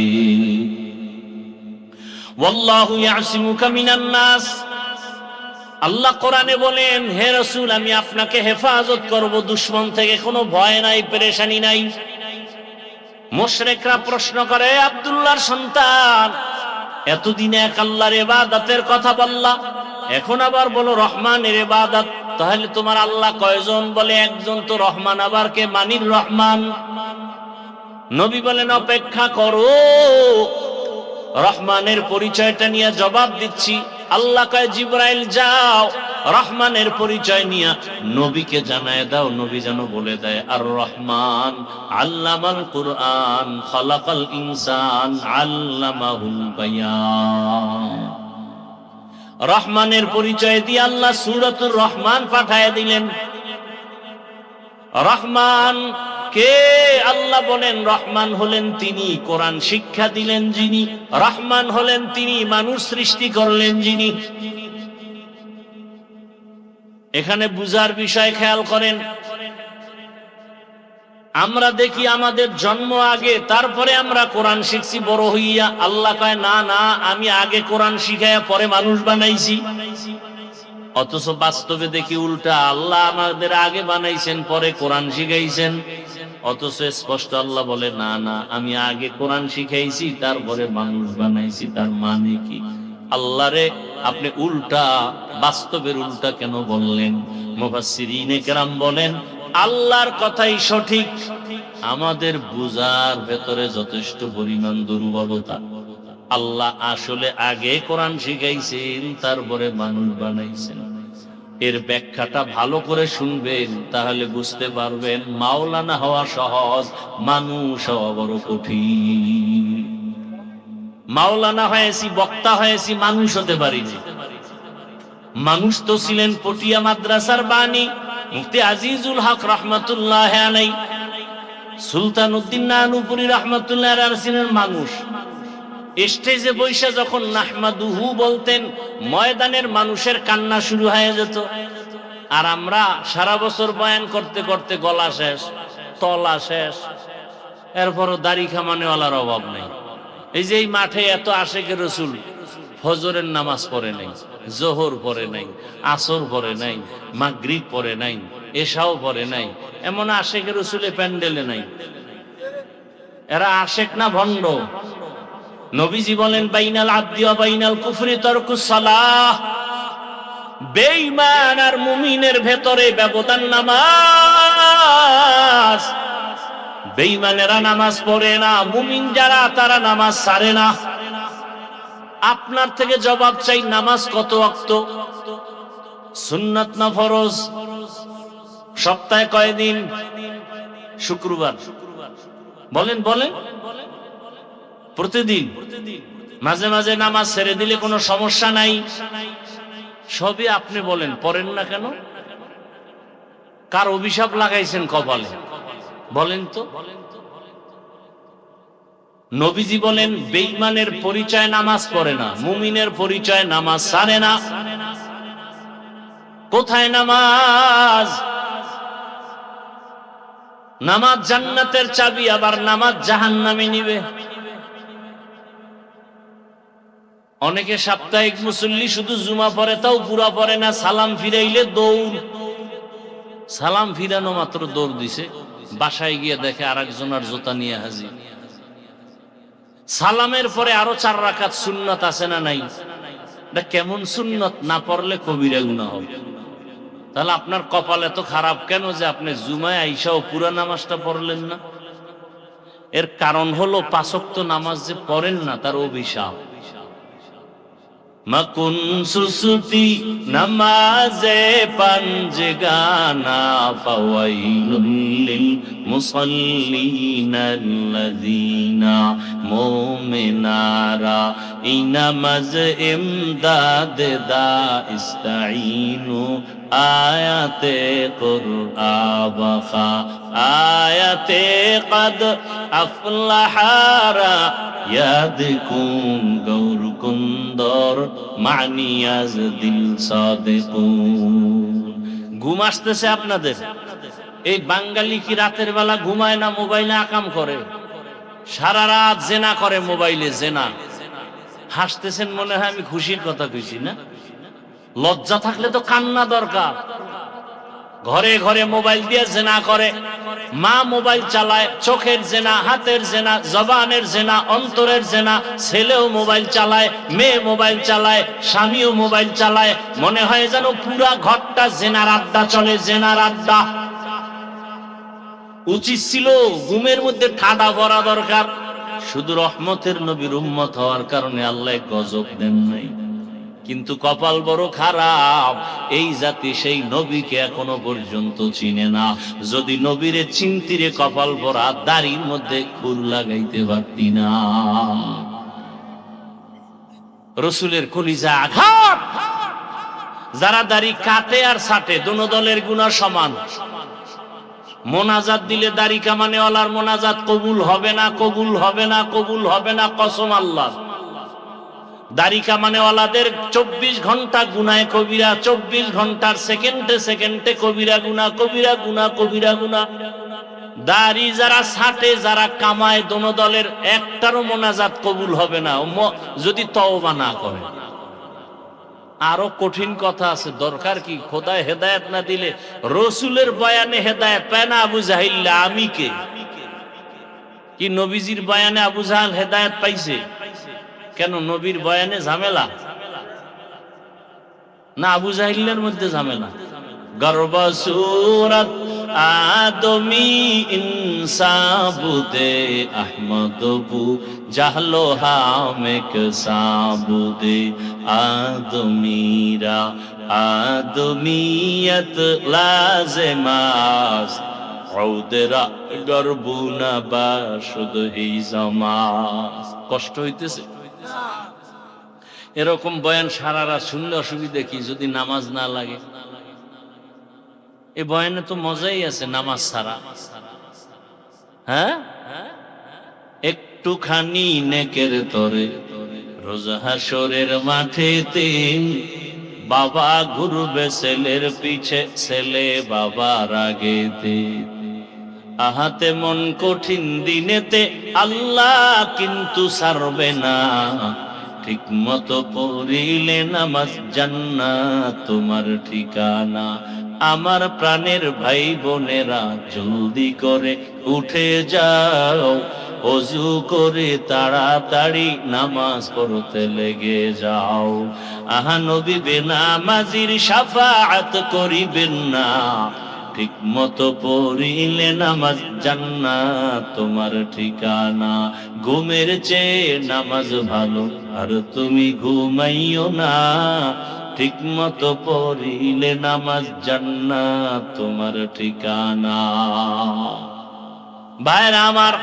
ওয়াল্লাহু ইয়াসিমুকা মিনান নাস, আল্লাহ কোরআনে বলেন, হে রাসূল আমি আপনাকে হেফাজত করব দুশমন থেকে, কোনো ভয় নাই, পেরেশানি নাই। মুশরিকরা প্রশ্ন করে, আব্দুল্লাহর সন্তান, এতদিনে এক আল্লাহর ইবাদতের কথা বললা, এখন আবার বলো রহমানের ইবাদত। তাহলে তোমার আল্লাহ কয়জন? বলে একজন। তো রহমান আবার কে? মানির রহমান। নবী বলেন, অপেক্ষা করো, রহমানের পরিচয়টা নিয়ে জবাব দিচ্ছি। আল্লাহ কয়, জিবরাইল যাও রহমানের পরিচয় নিয়ে নবীকে জানায় দাও। নবী যেন বলে দেয়, আর রহমান আল্লামাল কুরআন খালাকাল ইনসান আল্লামাহুল বায়ান। রহমানের পরিচয় দিয়ে আল্লাহ সূরাতুর রহমান পাঠায় দিলেন। রহমান কে? আল্লাহ বলেন, রহমান হলেন তিনি কোরআন শিক্ষা দিলেন যিনি, রহমান হলেন তিনি মানুষ সৃষ্টি করলেন যিনি। এখানে বুঝার বিষয় খেয়াল করেন, আমরা দেখি আমাদের জন্ম আগে, তারপরে আমরা কোরআন শিখছি বড় হইয়া। আল্লাহ কয় না না, আমি আগে কোরআন শিখাইয়া পরে মানুষ বানাইছি। অথচ বাস্তবে দেখি উল্টা, আল্লাহ আমাদের আগে বানাইছেন পরে কোরআন শিখাইছেন। অথচ স্পষ্ট আল্লাহ বলে না না, আমি আগে কোরআন শিখাইছি তারপরে মানুষ বানাইছি। তার মানে কি? আল্লাহরে আপনি উল্টা, বাস্তবের উল্টা কেন বললেন? মুফাসসিরিনে কেরাম বলেন আল্লাহর কথাই সঠিক, আমাদের বুঝার ভেতরে যথেষ্ট পরিমাণ দুর্বলতা। আল্লাহ আসলে আগে কোরআন শিখাইছেন তারপরে মানুষ বানাইছেন। এর ব্যাখ্যাটা ভালো করে শুনবেন, তাহলে বুঝতে পারবেন মাওলানা হওয়া সহজ, মানুষ হওয়া বড় কঠিন। মাওলানা হয়েছি, বক্তা হয়েছি, মানুষ হতে পারিনি। মানুষ তো ছিলেন পটিয়া মাদ্রাসার বাণী মুফতি আজিজুল হক রহমাতুল্লাহ আলাইহি, সুলতান উদ্দিন নানুপুরি রহমাতুল্লাহ আলাইহি ছিলেন মানুষ। স্টেজে বৈশা যখন নাহমাদুহু বলতেন, ময়দানের মানুষের কান্না শুরু হয়ে যেত। আর আমরা সারা বছর বয়ান করতে করতে গলা শেষ, তলা শেষ, এরপরও দাড়ি খামানেওয়ালার অভাব নেই। এই যে এই মাঠে এত আশেকে রসুল ফজরের নামাজ পড়ে নাই, জোহর পড়ে নাই, আসর পড়ে নাই, মাগরিব পড়ে নাই, এশাও পড়ে নাই, এমন আশেকে রসুলে প্যান্ডেলে নাই। এরা আশেক না ভণ্ড? নবীজি বলেন বাইনাল আবদি ওয়া বাইনাল কুফরি তারকুস সালাহ, বেঈমান আর মুমিনের ভেতরে ব্যবধান নামাজ। বেঈমানেরা নামাজ পড়ে না, মুমিন যারা তারা নামাজ ছাড়ে না। আপনার থেকে জবাব চাই, নামাজ কত ওয়াক্ত? সুন্নাত না ফরজ? সপ্তাহে কয়দিন? শুক্রবার। বলেন বলেন, প্রতিদিন? মাঝে মাঝে নামাজ ছেড়ে দিলে কোনো সমস্যা নাই? সবই আপনি বলেন, পড়েন না কেন? কার অভিশাপ লাগাইছেন কপালে? বলেন তো। নবীজি বলেন বেঈমানের পরিচয় নামাজ পড়ে না, মুমিনের পরিচয় নামাজ ছাড়ে না। কোথায় নামাজ? নামাজ জান্নাতের চাবি, আবার নামাজ জাহান্নামে নিবে। অনেকে সাপ্তাহিক মুসল্লি শুধু জুমা পড়ে, তাও পুরা পড়ে না। সালাম ফিরাইলে দৌড়, সালাম ফিরানো মাত্র দৌড় দিছে, বাসায় গিয়ে দেখে আরেকজনের জুতা নিয়ে হাজির। সালামের পরে আরো 4 রাকাত সুন্নাত আছে না নাই? এটা কেমন সুন্নাত? না পড়লে কবিরা গুনাহ হবে। তাহলে আপনার কপাল এত খারাপ কেন যে আপনি জুমায় আইসাও পুরা নামাজটা পড়লেন না? এর কারণ হলো 5 ওয়াক্ত নামাজ যে পড়েন না, তার অভিশাপ। মকুন সুসুতি নামাজে পাঞ্জগানা ফাওয়াইলুল লিল মুসাল্লিনাল্লাযিনা মুমিনারা ইনামাজ ইমদাদ দা ইস্তাইনু আয়াতে কুরআবা আয়াতে কদ আফলাহারা ইয়াদকুম গৌর কুন্দর মানিয়াজ দিল সাদিকুন। ঘুম আসতেছে আপনাদের? এই বাঙালি কি রাতের বেলা ঘুমায় না, মোবাইলে আকাম করে? সারা রাত জেনা করে মোবাইলে, জেনা। হাসতেছেন মনে হয় আমি খুশির কথা কইছি না? লজ্জা থাকলে তো কান্না দরকার। ঘরে ঘরে মোবাইল দিয়ে জেনা করে। মা মোবাইল চালায়, চোখের জেনা, হাতের জেনা, জবানের জেনা, অন্তরের জেনা। ছেলেও মোবাইল চালায়, মেয়ে মোবাইল চালায়, স্বামীও মোবাইল চালায়। মনে হয় যেন পুরা ঘরটা জেনার আড্ডা চলে, জেনার আড্ডা। উচিত ছিল ঘুমের মধ্যে ঠাডা ভরা দরকার। শুধু রহমতের নবীর উম্মত হওয়ার কারণে আল্লাহ গজব দেন নাই। কিন্তু কপাল বড় খারাপ, এই জাতি সেই নবীকে এখনো পর্যন্ত চিনে না। যদি নবীরে চিনতিরে কপাল ভরা, দাড়ির মধ্যে খুর লাগাইতে পারতি না। রসুলের কলিজা আঘাত। যারা দাড়ি কাটে আর ছাটে, দোনো দলের গুনাহ সমান। মোনাজাত দিলে দাড়ি কামানেওয়ালার মোনাজাত কবুল হবে না, কবুল হবে না, কবুল হবে না, কসম আল্লাহ। দাড়ি কামানেওয়ালাদের 24 ঘন্টা গুনায় কবিরা, 24 ঘন্টার সেকেন্ডে সেকেন্ডে কবিরা গুনাহ, কবিরা গুনাহ, কবিরা গুনাহ। দাড়ি যারা ছাটে, যারা কামায়, দোনো দলের একটারও মোনাজাত কবুল হবে না যদি তওবা না করে। আরো কঠিন কথা আছে, দরকার কি? খোদায় হেদায়েত না দিলে রসুলের বয়ানে হেদায়েত পায় না আবু জাহিল, আমি কে? কি নবীজির বয়ানে আবু জাহেল হেদায়েত পাইছে? কেন নবীর বয়ানে ঝামেলা না আবু জাহিলের মধ্যে ঝামেলা? গর্ব সুরত আদমি ইনসাবুদে আহমদবু জাহলো হামেক সাবুদে আদমিরা আদমিয়ত লাজেমাস ওদেরা গর্বুনা বাসুদ হি জামাস। কষ্ট হইতেছে? এরকম বয়ান সারা রাত শুনলে অসুবিধা কি যদি নামাজ না লাগে? এই বয়ানে তো মজাই আছে নামাজ ছাড়া। হ্যাঁ, একটুখানি নেকের তরে রোজ হাসরের মাঠেতে বাবা ঘুরবে ছেলের পিছে, ছেলে বাবার আগেতে। আহাতে মন কঠিন দিনেতে আল্লাহ কিন্তু ছাড়বে না, ঠিক মতো পড়িলে নামাজ জান্নাত তোমার ঠিকানা। আমার প্রাণের ভাই বোনেরা জলদি করে উঠে যাও, ওযু করে তাড়াতাড়ি নামাজ পড়তে লেগে যাও। আহা নবী বেনামাজির শাফাআত করিবেন না, ঠিক মতো পড়িলে নামাজ জান্নাত তোমার ঠিকানা। ঘুমের চেয়ে নামাজ ভালো আর তুমি ঘুমাইও না, ঠিক মতো পড়িলে নামাজ জান্নাত তোমার ঠিকানা। ভাইরা আমার,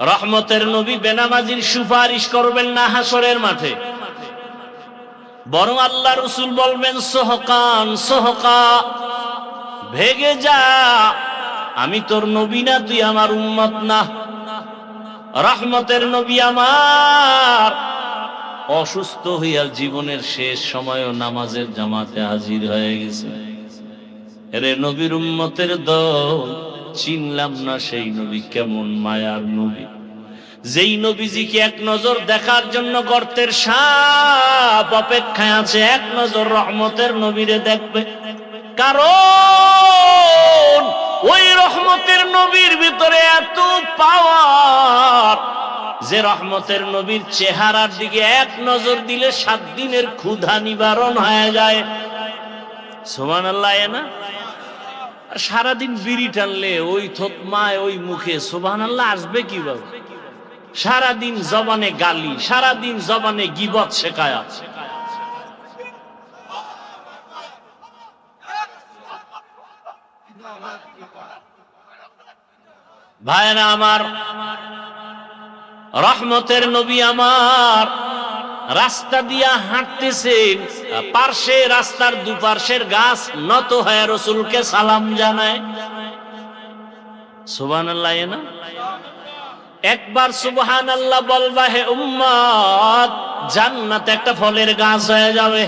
রহমতের নবী বেনামাজির সুপারিশ করবেন না হাসরের মাঠে, বরং আল্লাহ রাসূল বলবেন সোহকান সোহকা, ভেগে যা, আমি তোর নবী না, তুই আমার উম্মত না। রহমতের নবী আমার অসুস্থ হইয়া জীবনের শেষ সময়ও নামাজের জামাতে হাজির হয়ে গেছে। রে নবীর উম্মতের দল, চিনলাম না সেই নবী কেমন মায়ার নবী, যেই নবীজিকে এক নজর দেখার জন্য গর্তের সাপ অপেক্ষায় আছে, এক নজর রহমতের নবীরে দেখবে। কারণ ওই রহমতের নবীর ভিতরে এত পাওয়ার যে রহমতের নবীর চেহারার দিকে এক নজর দিলে 7 দিনের ক্ষুধা নিবারণ হয়ে যায়। সুবহানাল্লাহ। না আর সারাদিন বিড়ি টানলে ওই থতমায় ওই মুখে সুবহানাল্লাহ আসবে কিভাবে? সারাদিন জবানে গালি, সারাদিন জবানে গীবত শেখায়া। ভাইরা আমার, রহমতের নবী আমার রাস্তা দিয়া হাঁটতেছেন, পার্শ্বে রাস্তার দুপার্শ্বের গাছ নত হয়ে রাসূলকে সালাম জানায়। সুবহানাল্লাহ। না একবার সুবহানাল্লাহ বলবা হে উম্মত, জান্নাত একটা ফলের গাছ হয়ে যাবে।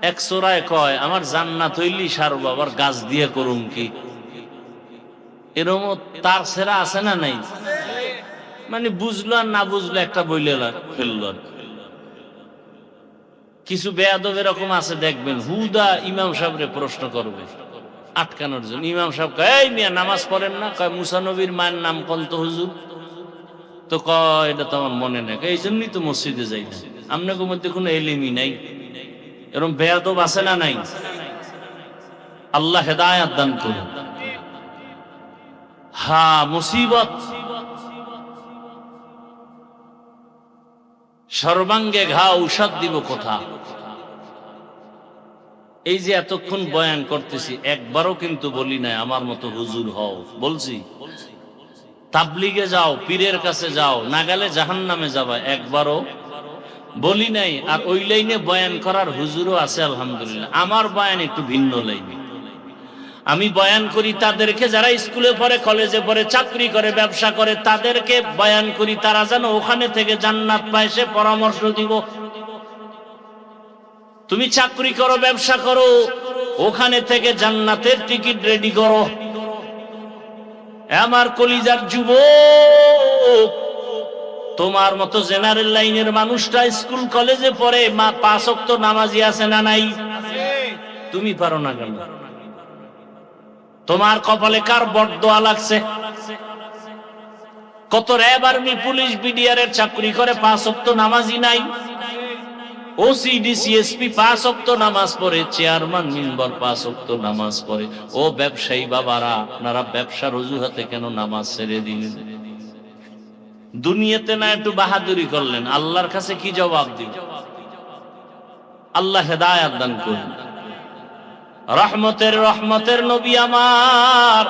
এক সূরায় কয় আমার জান্নাত হইলি সারব, আবার গাছ দিয়ে করুম কি? এরকম তার সেরা আছে না নাই? মানে বুঝলো আর না বুঝলো একটা বইলে ফেললো। কিছু বেয়াদব এরকম আছে, দেখবেন হুদা ইমাম সাহেবরে প্রশ্ন করবে আটকানোর জন্য। ইমাম সাহেব কয় এই মিয়া নামাজ পড়েন না? কয় মুসা নবীর মায়ের নাম কন্ত হুজুর? তো কয় এটা তো আমার মনে নেই, এই জন্যই তো মসজিদে যাই না। আপনাদের মধ্যে কোনো এলিমই নাই? এরকম বেয়াদব আছে না নাই? আল্লাহ হেদায়েত দান করুন। হ্যাঁ, মুসিবত সর্বাঙ্গে ঘা, ঔষধ দিব কোথা? এই যে এতক্ষণ বয়ান করতেছি, একবারও কিন্তু বলি নাই আমার মতো হুজুর হও। বলছি তাবলিগে যাও, পীরের কাছে যাও, না গেলে জাহান্নামে যাবা, একবারও বলি নাই। আর ওই লাইনে বয়ান করার হুজুরও আছে আলহামদুলিল্লাহ। আমার বয়ান একটু ভিন্ন লাইনে। আমি বয়ান করি তাদেরকে যারা স্কুলে পড়ে, কলেজে পড়ে, চাকরি করে, ব্যবসা করে, তাদেরকে বয়ান করি তারা যেন ওখানে থেকে জান্নাত পায়, সে পরামর্শ দিব। তুমি চাকরি করো, ব্যবসা করো, ওখানে থেকে জান্নাতের টিকিট রেডি করো। আমার কলিজার যুবক, তোমার মতো জেনারেল লাইনের মানুষটা স্কুল কলেজে পড়ে, 5 ওয়াক্ত নামাজি আছে না নাই? তুমি পারো না কেন? তোমার কপালে কার বরদোয়া লাগছে? কত র্যাব, আর্মি, পুলিশ, বিডিআর এর চাকরি করে 5 ওয়াক্ত নামাজি নাই? ওসি, ডিসিএসপি 5 ওয়াক্ত নামাজ পড়ে, চেয়ারম্যান মেম্বার 5 ওয়াক্ত নামাজ পড়ে। ও ব্যবসায়ী বাবারা, আপনারা ব্যবসার অজুহাতে কেন নামাজ ছেড়ে দিলেন? দুনিয়াতে না একটু বাহাদুরি করলেন, আল্লাহর কাছে কি জবাব দিবেন? আল্লাহ হেদায়েত দান করুন। রহমতের নবী আমার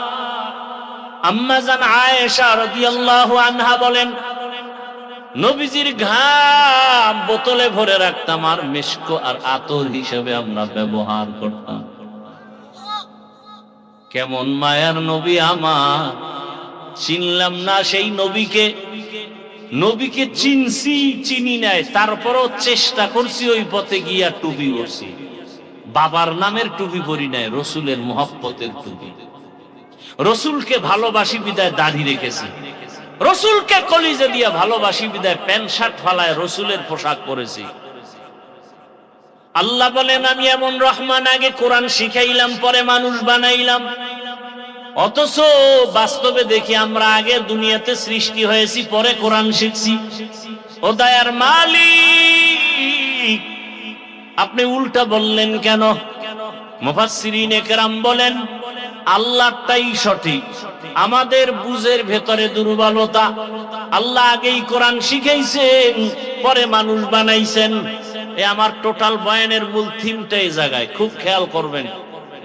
আম্মা জান আয়েশা রাদিয়াল্লাহু আনহা বলেন, নবীজির ঘাম বোতলে ভরে রাখতাম আর মিশক আর আতর হিসেবে আমরা ব্যবহার করতাম। কেমন মায়ার নবী আমার, চিনলাম না সেই নবীকে চিনি নাই, তারপরও চেষ্টা করছি ওই পথে গিয়া টুপি পরছি। বাবার নামের টুপি পরি নাই, রসুলের মহব্বতের টুপি। রসুলকে ভালোবাসি বিদায় দাড়ি রেখেছি, রসুলকে কলিজা দিয়া ভালোবাসি বিদায় প্যান্ট শার্ট ফালায় রসুলের পোশাক পরেছি। আল্লাহ বলেন, আমি এমন রহমান, আগে কোরআন শিখাইলাম পরে মানুষ বানাইলাম। অথচ বাস্তবে দেখি আমরা আগে দুনিয়াতে সৃষ্টি হয়েছি, পরে কোরআন শিখছি। ও দয়ার মালিক, আপনি উল্টা বললেন কেন? মুফাসসিরিনে কেরাম বলেন, আল্লাহটাই সঠিক, আমাদের বুঝের ভেতরে দুর্বলতা। আল্লাহ আগেই কোরআন শিখাইছেন, পরে মানুষ বানাইছেন। আমার টোটাল বয়ানের মূল থিমটা এই জায়গায়, খুব খেয়াল করবেন।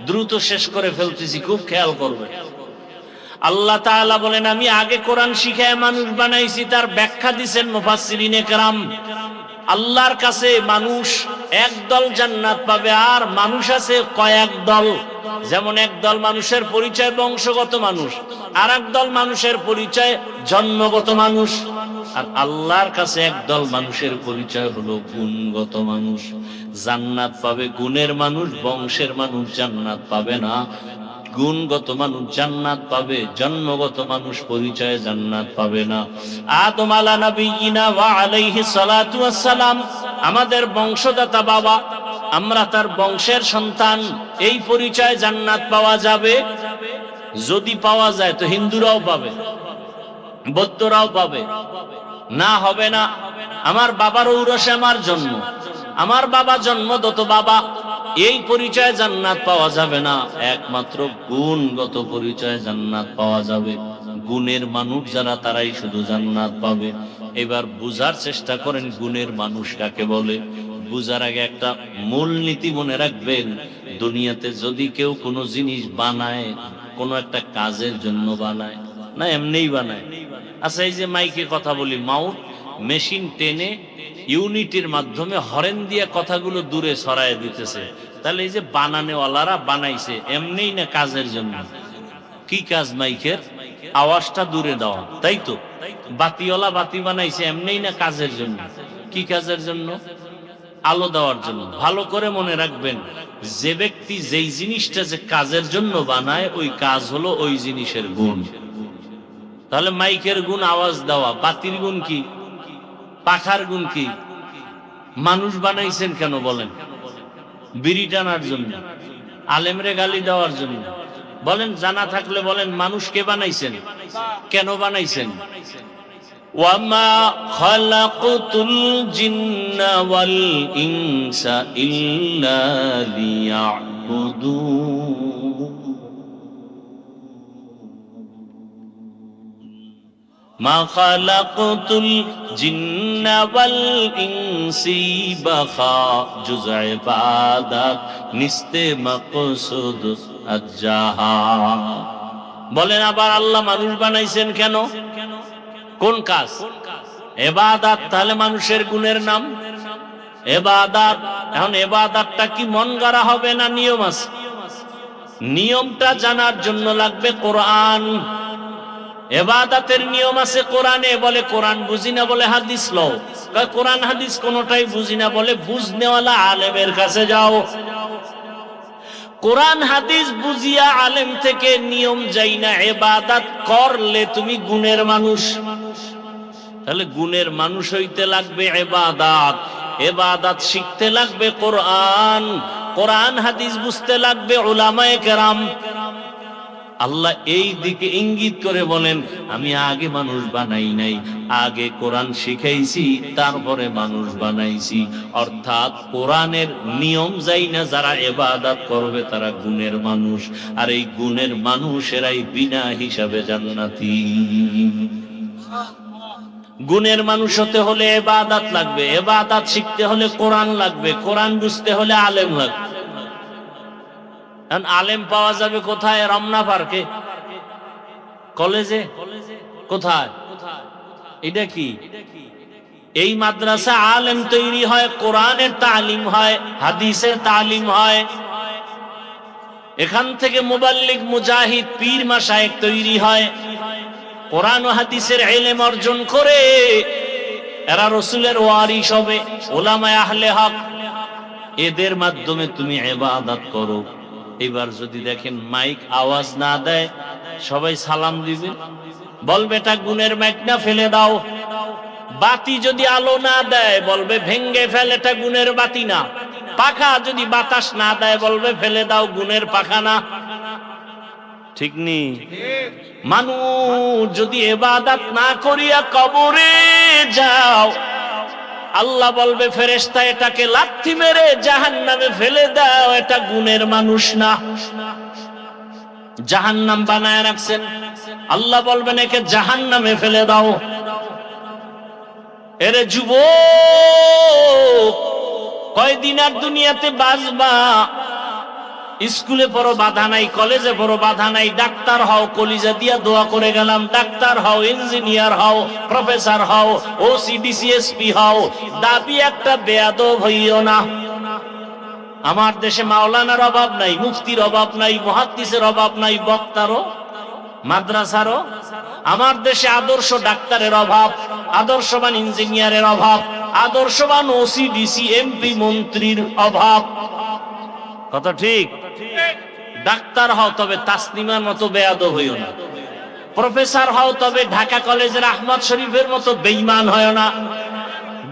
দ্রুত শেষ করে ফেলতেছি, খুব খেয়াল করবেন। আল্লাহ তাআলা বলেন, আমি আগে কোরআন শিখায় মানুষ বানাইছি। তার ব্যাখ্যা দিচ্ছেন মুফাসসিরিনে কেরাম, আল্লাহর কাছে মানুষ একদল জান্নাত পাবে, আর মানুষ আছে কয়েক দল। যেমন একদল মানুষের পরিচয় বংশগত মানুষ, আর একদল মানুষের পরিচয় জন্মগত মানুষ। আর আল্লাহর কাছে একদল মানুষের পরিচয় হলো গুণগত মানুষ। জান্নাত পাবে গুণের মানুষ, বংশের মানুষ জান্নাত পাবে না। গুণগত মানুষ জান্নাত পাবে, জন্মগত মানুষ পরিচয়ে জান্নাত পাবে না। আদম আলা নবিয়িনা ওয়া আলাইহিস সালাতু ওয়াস সালাম আমাদের বংশদাতা বাবা, আমরা তার বংশের সন্তান, এই পরিচয় জান্নাত পাওয়া যাবে। যদি পাওয়া যায় তো হিন্দুরাও পাবে, বৌদ্ধরাও পাবে, না হবে না। আমার বাবার ঔরসে আমার জন্ম, আমার বাবা জন্মদত বাবা, এই পরিচয় জান্নাত পাওয়া যাবে না। একমাত্র গুণগত পরিচয় জান্নাত পাওয়া যাবে। গুণের মানুষ যারা, তারাই শুধু জান্নাত পাবে। এবার বুঝার চেষ্টা করেন গুণের মানুষ কাকে বলে। বুঝার আগে একটা মূল নীতি মনে রাখবেন, দুনিয়াতে যদি কেউ কোনো জিনিস বানায়, কোনো একটা কাজের জন্য বানায় না, এমনিই বানায়। আচ্ছা, এই যে মাইকে কথা বলি, মাউথ মেশিন টেনে ইউনিটের মাধ্যমে হরেন দিয়ে কথাগুলো দূরে ছড়ায় দিতেছে, তাহলে এই যে বানানেওয়ালারা বানাইছে এমনিই না কাজের জন্য? কি কাজ মাইকের? আওয়াজটা দূরে দেওয়া, তাই তো? বাতিওয়ালা বাতি বানাইছে এমনিই না কাজের জন্য? কি কাজের জন্য? আলো দেওয়ার জন্য। ভালো করে মনে রাখবেন, যে ব্যক্তি যেই জিনিসটা যে কাজের জন্য বানায়, ওই কাজ হলো ওই জিনিসের গুণ। তাহলে মাইকের গুণ আওয়াজ দেওয়া, বাতির গুণ কি? পাখার গুণ কি? মানুষ বানাইছেন কেন বলেন? বিড়ি টানার জন্য? আলেমরে গালি দেওয়ার জন্য? বলেন, জানা থাকলে বলেন, মানুষ কে বানাইছেন, কেন বানাইছেন? ওয়ামা খালাকতুল জিন্না ওয়াল ইনসা ইল্লা লিয়াবুদুন। মা খালাকতুল জিন্না ওয়াল ইনসি বাখা জুজা ইবাদত নিস্তে মাকসুদ আজ্জাহা। বলেন আবার, আল্লাহ মানুষ বানাইছেন কেন? কোন কাজ? ইবাদত। তাহলে মানুষের গুণের নাম ইবাদত। এখন ইবাদতটা কি মন গড়া হবে না নিয়ম আছে? নিয়মটা জানার জন্য লাগবে কোরআন। ইবাদতের নিয়ম আছে কোরআনে। বলে কোরআন বুঝি না, বলে হাদিস লও। কোরআন হাদিস কোনটাই বুঝি না, বলে বুঝনেওয়ালা আলেমের কাছে যাও। কোরআন হাদিস বুঝিয়া আলেম থেকে নিয়ম যাই না, ইবাদত করলে তুমি গুণের মানুষ। তাহলে গুণের মানুষ হইতে লাগবে ইবাদত, ইবাদত শিখতে লাগবে কোরআন, কোরআন হাদিস বুঝতে লাগবে উলামায়ে কেরাম। আল্লাহ এই দিকে ইঙ্গিত করে বলেন, আমি আগে মানুষ বানাই নাই, আগে কোরআন শিখাইছি, তারপরে মানুষ বানাইছি। অর্থাৎ কোরআনের নিয়ম যাই না যারা ইবাদত করবে তারা গুণের মানুষ, আর এই গুণের মানুষেরাই বিনা হিসাবে জান্নাতি। গুণের মানুষ হতে হলে ইবাদত লাগবে, ইবাদত শিখতে হলে কোরআন লাগবে, কোরআন বুঝতে হলে আলেম লাগবে। আলেম পাওয়া যাবে কোথায়? রমনা পার্কে, কলেজে, কোথায়? এটা কি? এই মাদ্রাসা আলেম তৈরি হয়, কোরআনের তালিম হয়, হাদিসের তালিম হয়। এখান থেকে মুবাল্লিগ, মুজাহিদ, পীর, মাশায়েখ তৈরি হয়। কোরআন ও হাদিসের ইলম অর্জন করে এরা রাসূলের ওয়ারিস হবে, উলামায়ে আহলে হক। এদের মাধ্যমে তুমি ইবাদত করো। এবার যদি দেখেন মাইক আওয়াজ না দেয়, সবাই সালাম দিবে, বলবে এটা গুণের মাইক না, ফেলে দাও। বাতি যদি আলো না দেয়, বলবে ভেঙ্গে ফেল, এটা গুণের বাতি না। পাখা যদি বাতাস না দেয়, বলবে ফেলে দাও, গুণের পাখা না। ঠিক নি? মানুষ যদি ইবাদত না করিয়া কবরে যাও, আল্লাহ বলবে ফেরেশতা এটাকে লাথি মেরে জাহান্নামে ফেলে দাও, এটা গুণের মানুষ না। জাহান্নাম বানায় রাখছেন, আল্লাহ বলবেন একে জাহান্নামে ফেলে দাও। এরে যুবক, কয়দিন আর দুনিয়াতে বাঁচবা? স্কুলে পড়ো বাধা নাই, কলেজে পড়ো বাধা নাই, ডাক্তার হও, কলিজা দিয়া দোয়া করে গেলাম, ডাক্তার হও, ইঞ্জিনিয়ার হও, প্রফেসর হও, ওসি ডিসিএসপি হও, দাবি একটা বেয়াদব হইও না। আমার দেশে মাওলানার অভাব নাই, মুফতির অভাব নাই, মুহাদ্দিসের অভাব নাই, বক্তারও, মাদ্রাসারও। আমার দেশে আদর্শ ডাক্তারের অভাব, আদর্শবান ইঞ্জিনিয়ারের অভাব, আদর্শবান ওসি ডিসি এমপি মন্ত্রীর অভাব। কথা ঠিক? ডাক্তার হও তবে তাসনিমার মতো বেয়াদব হইও না, প্রফেসর হও তবে ঢাকা কলেজের আহমদ শরীফের মতো বেঈমান হইও না,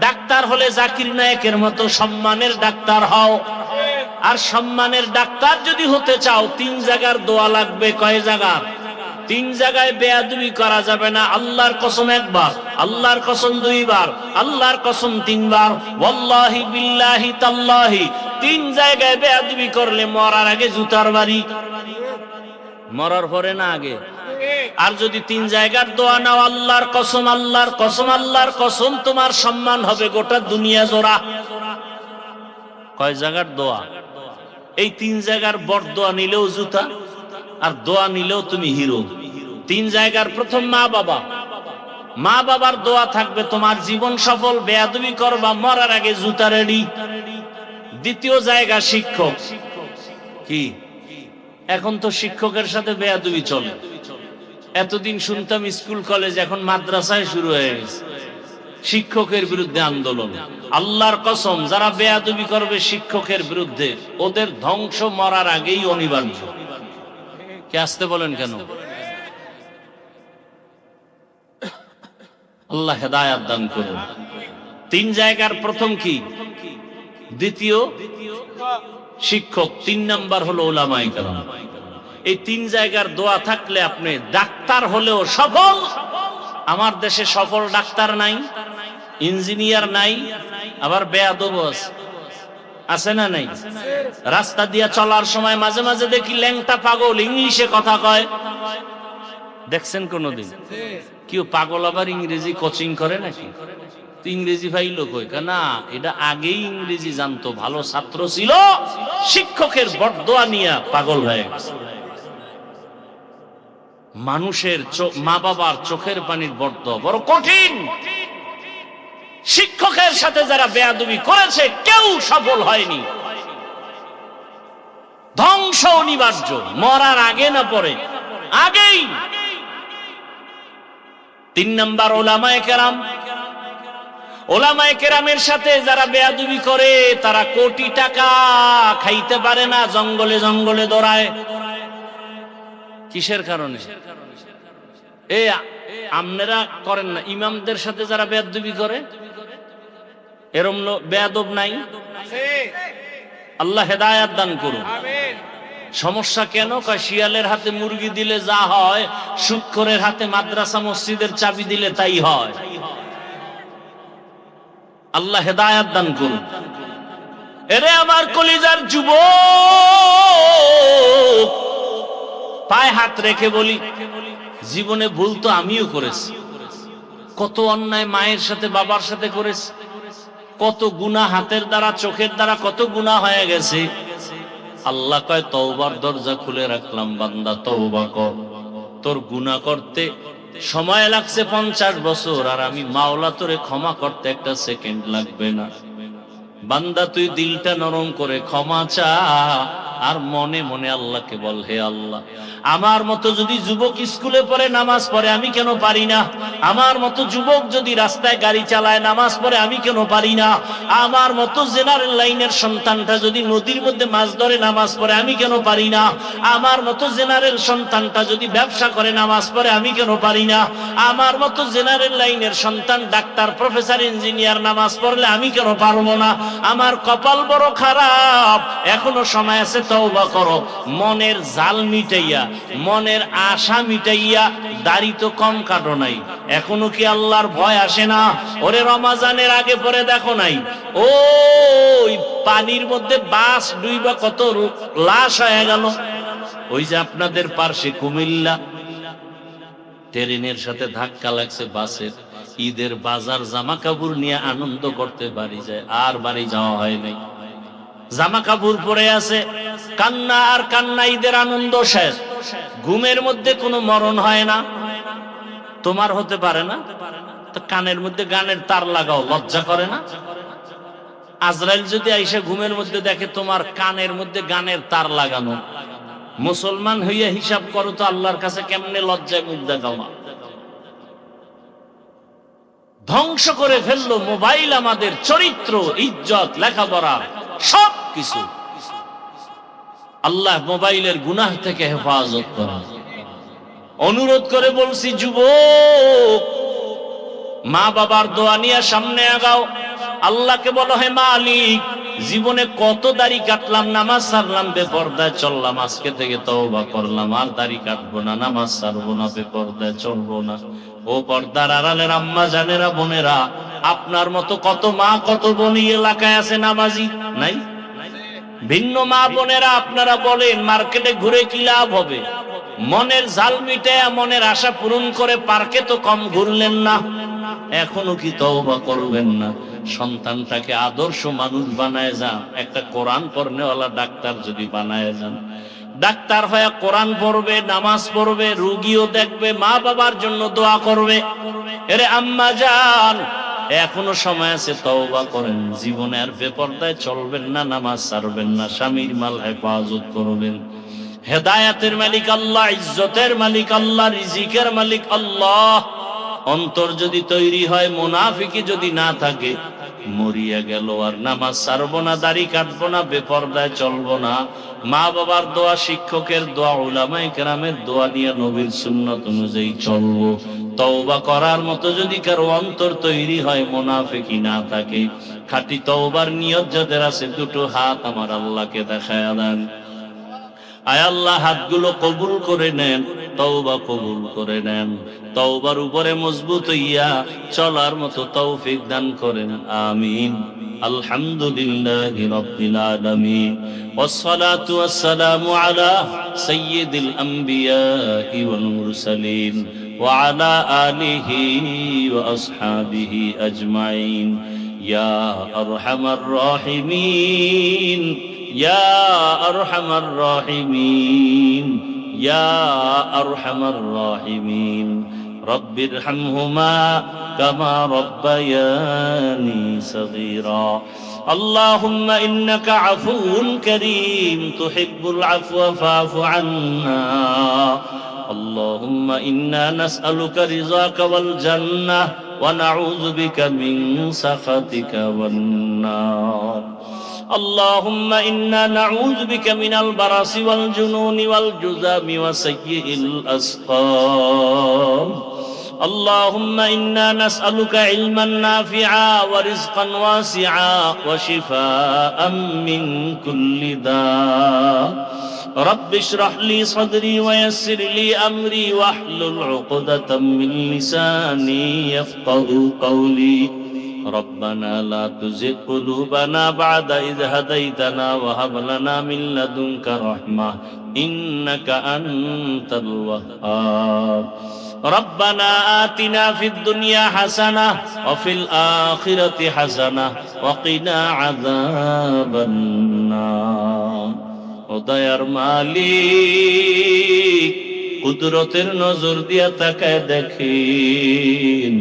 ডাক্তার হলে জাকির নায়েকের মতো সম্মানের ডাক্তার হও। আর সম্মানের ডাক্তার যদি হতে চাও, 3 জায়গার দোয়া লাগবে। কয় জায়গার? 3 জায়গায় বেয়াদবি করা যাবে না। আল্লাহর কসম একবার, আল্লাহর কসম 2 বার, আল্লাহর কসম 3 বার, ওয়াল্লাহি বিল্লাহি তাল্লাহি। 3 জায়গায় বেয়াদবি করলে মরার আগে জুতার বাড়ি, মরার পরে না আগে। আর যদি 3 জায়গার দোয়া নাও, আল্লাহর কসম, আল্লাহর কসম, আল্লাহর কসম, তোমার সম্মান হবে গোটা দুনিয়া জোড়া। কয় জায়গার দোয়া? এই 3 জায়গার বরদোয়া নিলেও জুতা, আর দোয়া নিলেও তুমি হিরো। 3 জায়গার প্রথম মা বাবা, মা বাবার দোয়া থাকবে, তোমার জীবন সফল। বেয়াদবি করবা, মরার আগে জুতা রেডি। দ্বিতীয় জায়গা শিক্ষক। কি এখন তো শিক্ষকের সাথে বেয়াদবি চলে। এতদিন শুনতাম স্কুল কলেজ, এখন মাদ্রাসায় শুরু হয়ে গেছে শিক্ষকের বিরুদ্ধে আন্দোলন। আল্লাহর কসম, যারা বেয়াদবি করবে শিক্ষকের বিরুদ্ধে, ওদের ধ্বংস মরার আগেই অনিবার্য। কে আসতে বলেন কেন? আল্লাহ হেদায়াত দান করুন। 3 জায়গার প্রথম কি? দ্বিতীয় শিক্ষক, 3 নাম্বার হলো উলামায়ে কেরাম। এই 3 জায়গার দোয়া থাকলে আপনি ডাক্তার হলেও সফল। আমার দেশে সফল ডাক্তার নাই, ইঞ্জিনিয়ার নাই, আবার বেয়াদব আছে না নাই? রাস্তা দিয়া চলার সময় মাঝে মাঝে দেখি ল্যাংটা পাগল ইংলিশে কথা কয়। দেখছেন কোনদিন কেউ পাগল আবার ইংরেজি কোচিং করে নাকি? ইংরেজি ফাইল কই না, এটা আগেই ইংরেজি জানতো, ভালো ছাত্র ছিল, শিক্ষকের বরদোয়া নিয়ে পাগল হয়ে গেছে। মানুষের মা বাবার চোখের পানির বরদোয়া বড় কঠিন। শিক্ষকের সাথে যারা বেয়াদবি করেছে কেউ সফল হয়নি। ধ্বংস অনিবার্য, মরার আগে না পরে, আগেই। 3 নাম্বার উলামায়ে কেরাম। ওলামায়ে কেরামের সাথে যারা বেয়াদবি করে তারা কোটি টাকা খাইতে পারে না, জঙ্গলে জঙ্গলে দৌড়ায়। কিসের কারণে? আপনারা করেন না? ইমামদের সাথে যারা বেয়াদবি করে, এরম বেয়াদব নাই? আল্লাহ হেদায়াত দান করুন। সমস্যা কেন? কয় শিয়ালের হাতে মুরগি দিলে যা হয়, সুদখোরের হাতে মাদ্রাসা মসজিদের চাবি দিলে তাই হয়। আল্লাহ হেদায়াত দান করুন। এরে আমার কলিজার যুবক, পায়ে হাত রেখে বলি, জীবনে ভুল তো আমিও করেছি। কত অন্যায় মায়ের সাথে বাবার সাথে করেছি, কত গুনাহ হাতের দ্বারা চোখের দ্বারা কত গুনাহ হয়ে গেছে। আল্লাহ কয় তওবার দরজা খুলে রাখলাম, বান্দা তওবা কর। তোর গুনাহ করতে সময় লাগছে 50 বছর, আর আমি মাওলা তোরে ক্ষমা করতে একটা সেকেন্ড লাগবে না। বান্দা তুই দিলটা নরম করে ক্ষমা চা, আর মনে মনে আল্লাহকে বল, হে আল্লাহ, আমার মতো যদি যুবক স্কুলে পড়ে নামাজ পড়ে আমি কেন পারি না? আমার মতো যুবক যদি রাস্তায় গাড়ি চালায় নামাজ পড়ে আমি কেন পারি না? আমার মতো জেনারেল লাইনের সন্তানটা যদি নদীর মধ্যে মাছ ধরে নামাজ পড়ে আমি কেন পারি না? আমার মতো জেনারেল সন্তানটা যদি ব্যবসা করে নামাজ পড়ে আমি কেন পারি না? আমার মতো জেনারেল লাইনের সন্তান ডাক্তার, প্রফেসর, ইঞ্জিনিয়ার নামাজ পড়লে আমি কেন পারবো না? আমার কপাল বড় খারাপ। এখনো সময় আছে, তওবা করো। মনের জাল মিটাইয়া, মনের আশা মিটাইয়া, দাড়ি তো কম কাটো নাই, এখনো কি আল্লাহর ভয় আসে না? ওরে রমাজানের আগে পরে দেখো নাই ওই পানির মধ্যে বাস ডুইবা কত লাশ হয়ে গেল। ওই যে আপনাদের পার্শ্বে কুমিল্লা, ট্রেনের সাথে ধাক্কা লাগছে বাসের। ঈদের বাজার জামা কাপড় নিয়ে আনন্দ করতে বাড়ি যায়, আর বাড়ি যাওয়া হয় নাই। জামা কাপড় পরে আছে, কান্না আর কান্না, ঈদের আনন্দ শেষ। ঘুমের মধ্যে কোনো মরণ হয় না। তোমার হতে পারে না তো কানের মধ্যে গানের তার লাগাও, লজ্জা করে না? আজরাইল যদি আইসা ঘুমের মধ্যে দেখে তোমার কানের মধ্যে গানের তার লাগানো, মুসলমান হইয়া হিসাব করো তো আল্লাহর কাছে কেমনে লজ্জায় মুখ দেখাও। ধ্বংস করে ফেললো মোবাইল আমাদের চরিত্র, ইজ্জত, লেখাপড়া, সব কিছু। আল্লাহ মোবাইলের গুনাহ থেকে হেফাজত করেন। অনুরোধ করে বলছি, যুবক, মা বাবার দোয়া নিয়ে সামনে আগাও। আল্লাহকে বলো, হে মালিক, জীবনে কত দাড়ি কাটলাম, নামাজ ছাড়লাম, বেপরদায় চললাম, আজকে থেকে তওবা করলাম, আর দাড়ি কাটবো না, নামাজ ছাড়বো না, বেপরদায় চলবো না। ও পর্দার আড়ালের আম্মা জানেরা, বোনেরা, আপনার মতো কত মা কত বোন এলাকায় আছে নামাজি নাই? ভিন্ন মা বোনেরা, আপনারা বলেন মার্কেটে ঘুরে কি লাভ হবে? মনের ঝাল মিটায়া, মনের আশা পূরণ করে পার্কে তো কম ঘুরলেন না, এখনো কি তওবা করবেন না? সন্তানটাকে আদর্শ মানুষ বানায় যান, একটা কোরআন পড়নেওয়ালা ডাক্তার যদি বানায় যান। ডাক্তার হয়ে কোরআন পড়বে, নামাজ পড়বে, রোগীও দেখবে, মা বাবার জন্য দোয়া করবে। এরে আম্মা জান, এখনো সময় আছে, তওবা করেন। জীবনে আর বেপরদায় চলবেন না, নামাজ ছাড়বেন না, স্বামীর মাল হেফাজত করবেন। হেদায়াতের মালিক আল্লাহ, ইজ্জতের মালিক আল্লাহ, রিজিকের মালিক আল্লাহ। অন্তর যদি তৈরি হয়, মুনাফিকি যদি না থাকে, মরিয়া গেল আর নামাজ ছাড়বো না, দাড়ি কাটবো না, বেপরদায় চলবো না, মা বাবার দোয়া, শিক্ষকের দোয়া, উলামায়ে কেরামের দোয়া নিয়ে নবীর সুন্নাত অনুযায়ী চলবো। তওবা করার মতো যদি কারো অন্তর তৈরি হয়, মুনাফিকি না থাকে, খাঁটি তওবার নিয়ত যাদের আছে, দুটো হাত আমার আল্লাহকে দেখায়া দেন। আয় আল্লাহ, হাতগুলো কবুল করে নেন, তওবা কবুল করে নেন। তওবার উপরে মজবুত হইয়া চলার মতো তৌফিক দান করেন, আমিন। আলহামদুলিল্লাহি রাব্বিল আলামিন, ওয়াসসালাতু ওয়াসসালামু আলা সাইয়্যিদিল আমবিয়াই ওয়াল মুরসালিন ওয়া আলা আলিহি ওয়া আসহাবিহি আজমাইন। ইয়া আরহামার রাহিমিন, ইয়া আরহামার রাহিমিন, ইয়া আরহামার রাহিমিন। রব্বিরহামহুমা কামা রব্বায়ানি সগীরা। اللهم إنك عفو كريم تحب العفو فاعف عنا. اللهم إنا نسألك رضاك والجنة ونعوذ بك من سخطك والنار اللهم إنا نعوذ بك من البرص والجنون والجذام وسيء الأسقام اللهم إنا نسألك علما نافعا ورزقا واسعا وشفاء من كل داء رب اشرح لي صدري ويسر لي أمري واحلل عقدة من لساني يفقه قولي ربنا لا تزغ قلوبنا بعد إذ هديتنا وهب لنا من لدنك رحمة إنك أنت الوهاب ربنا آتنا في الدنيا حسنة وفي الآخرة حسنة وقنا عذاب النار ও দয়ার মালিক কুদরতের নজর দিয়া তাকায় দেখেন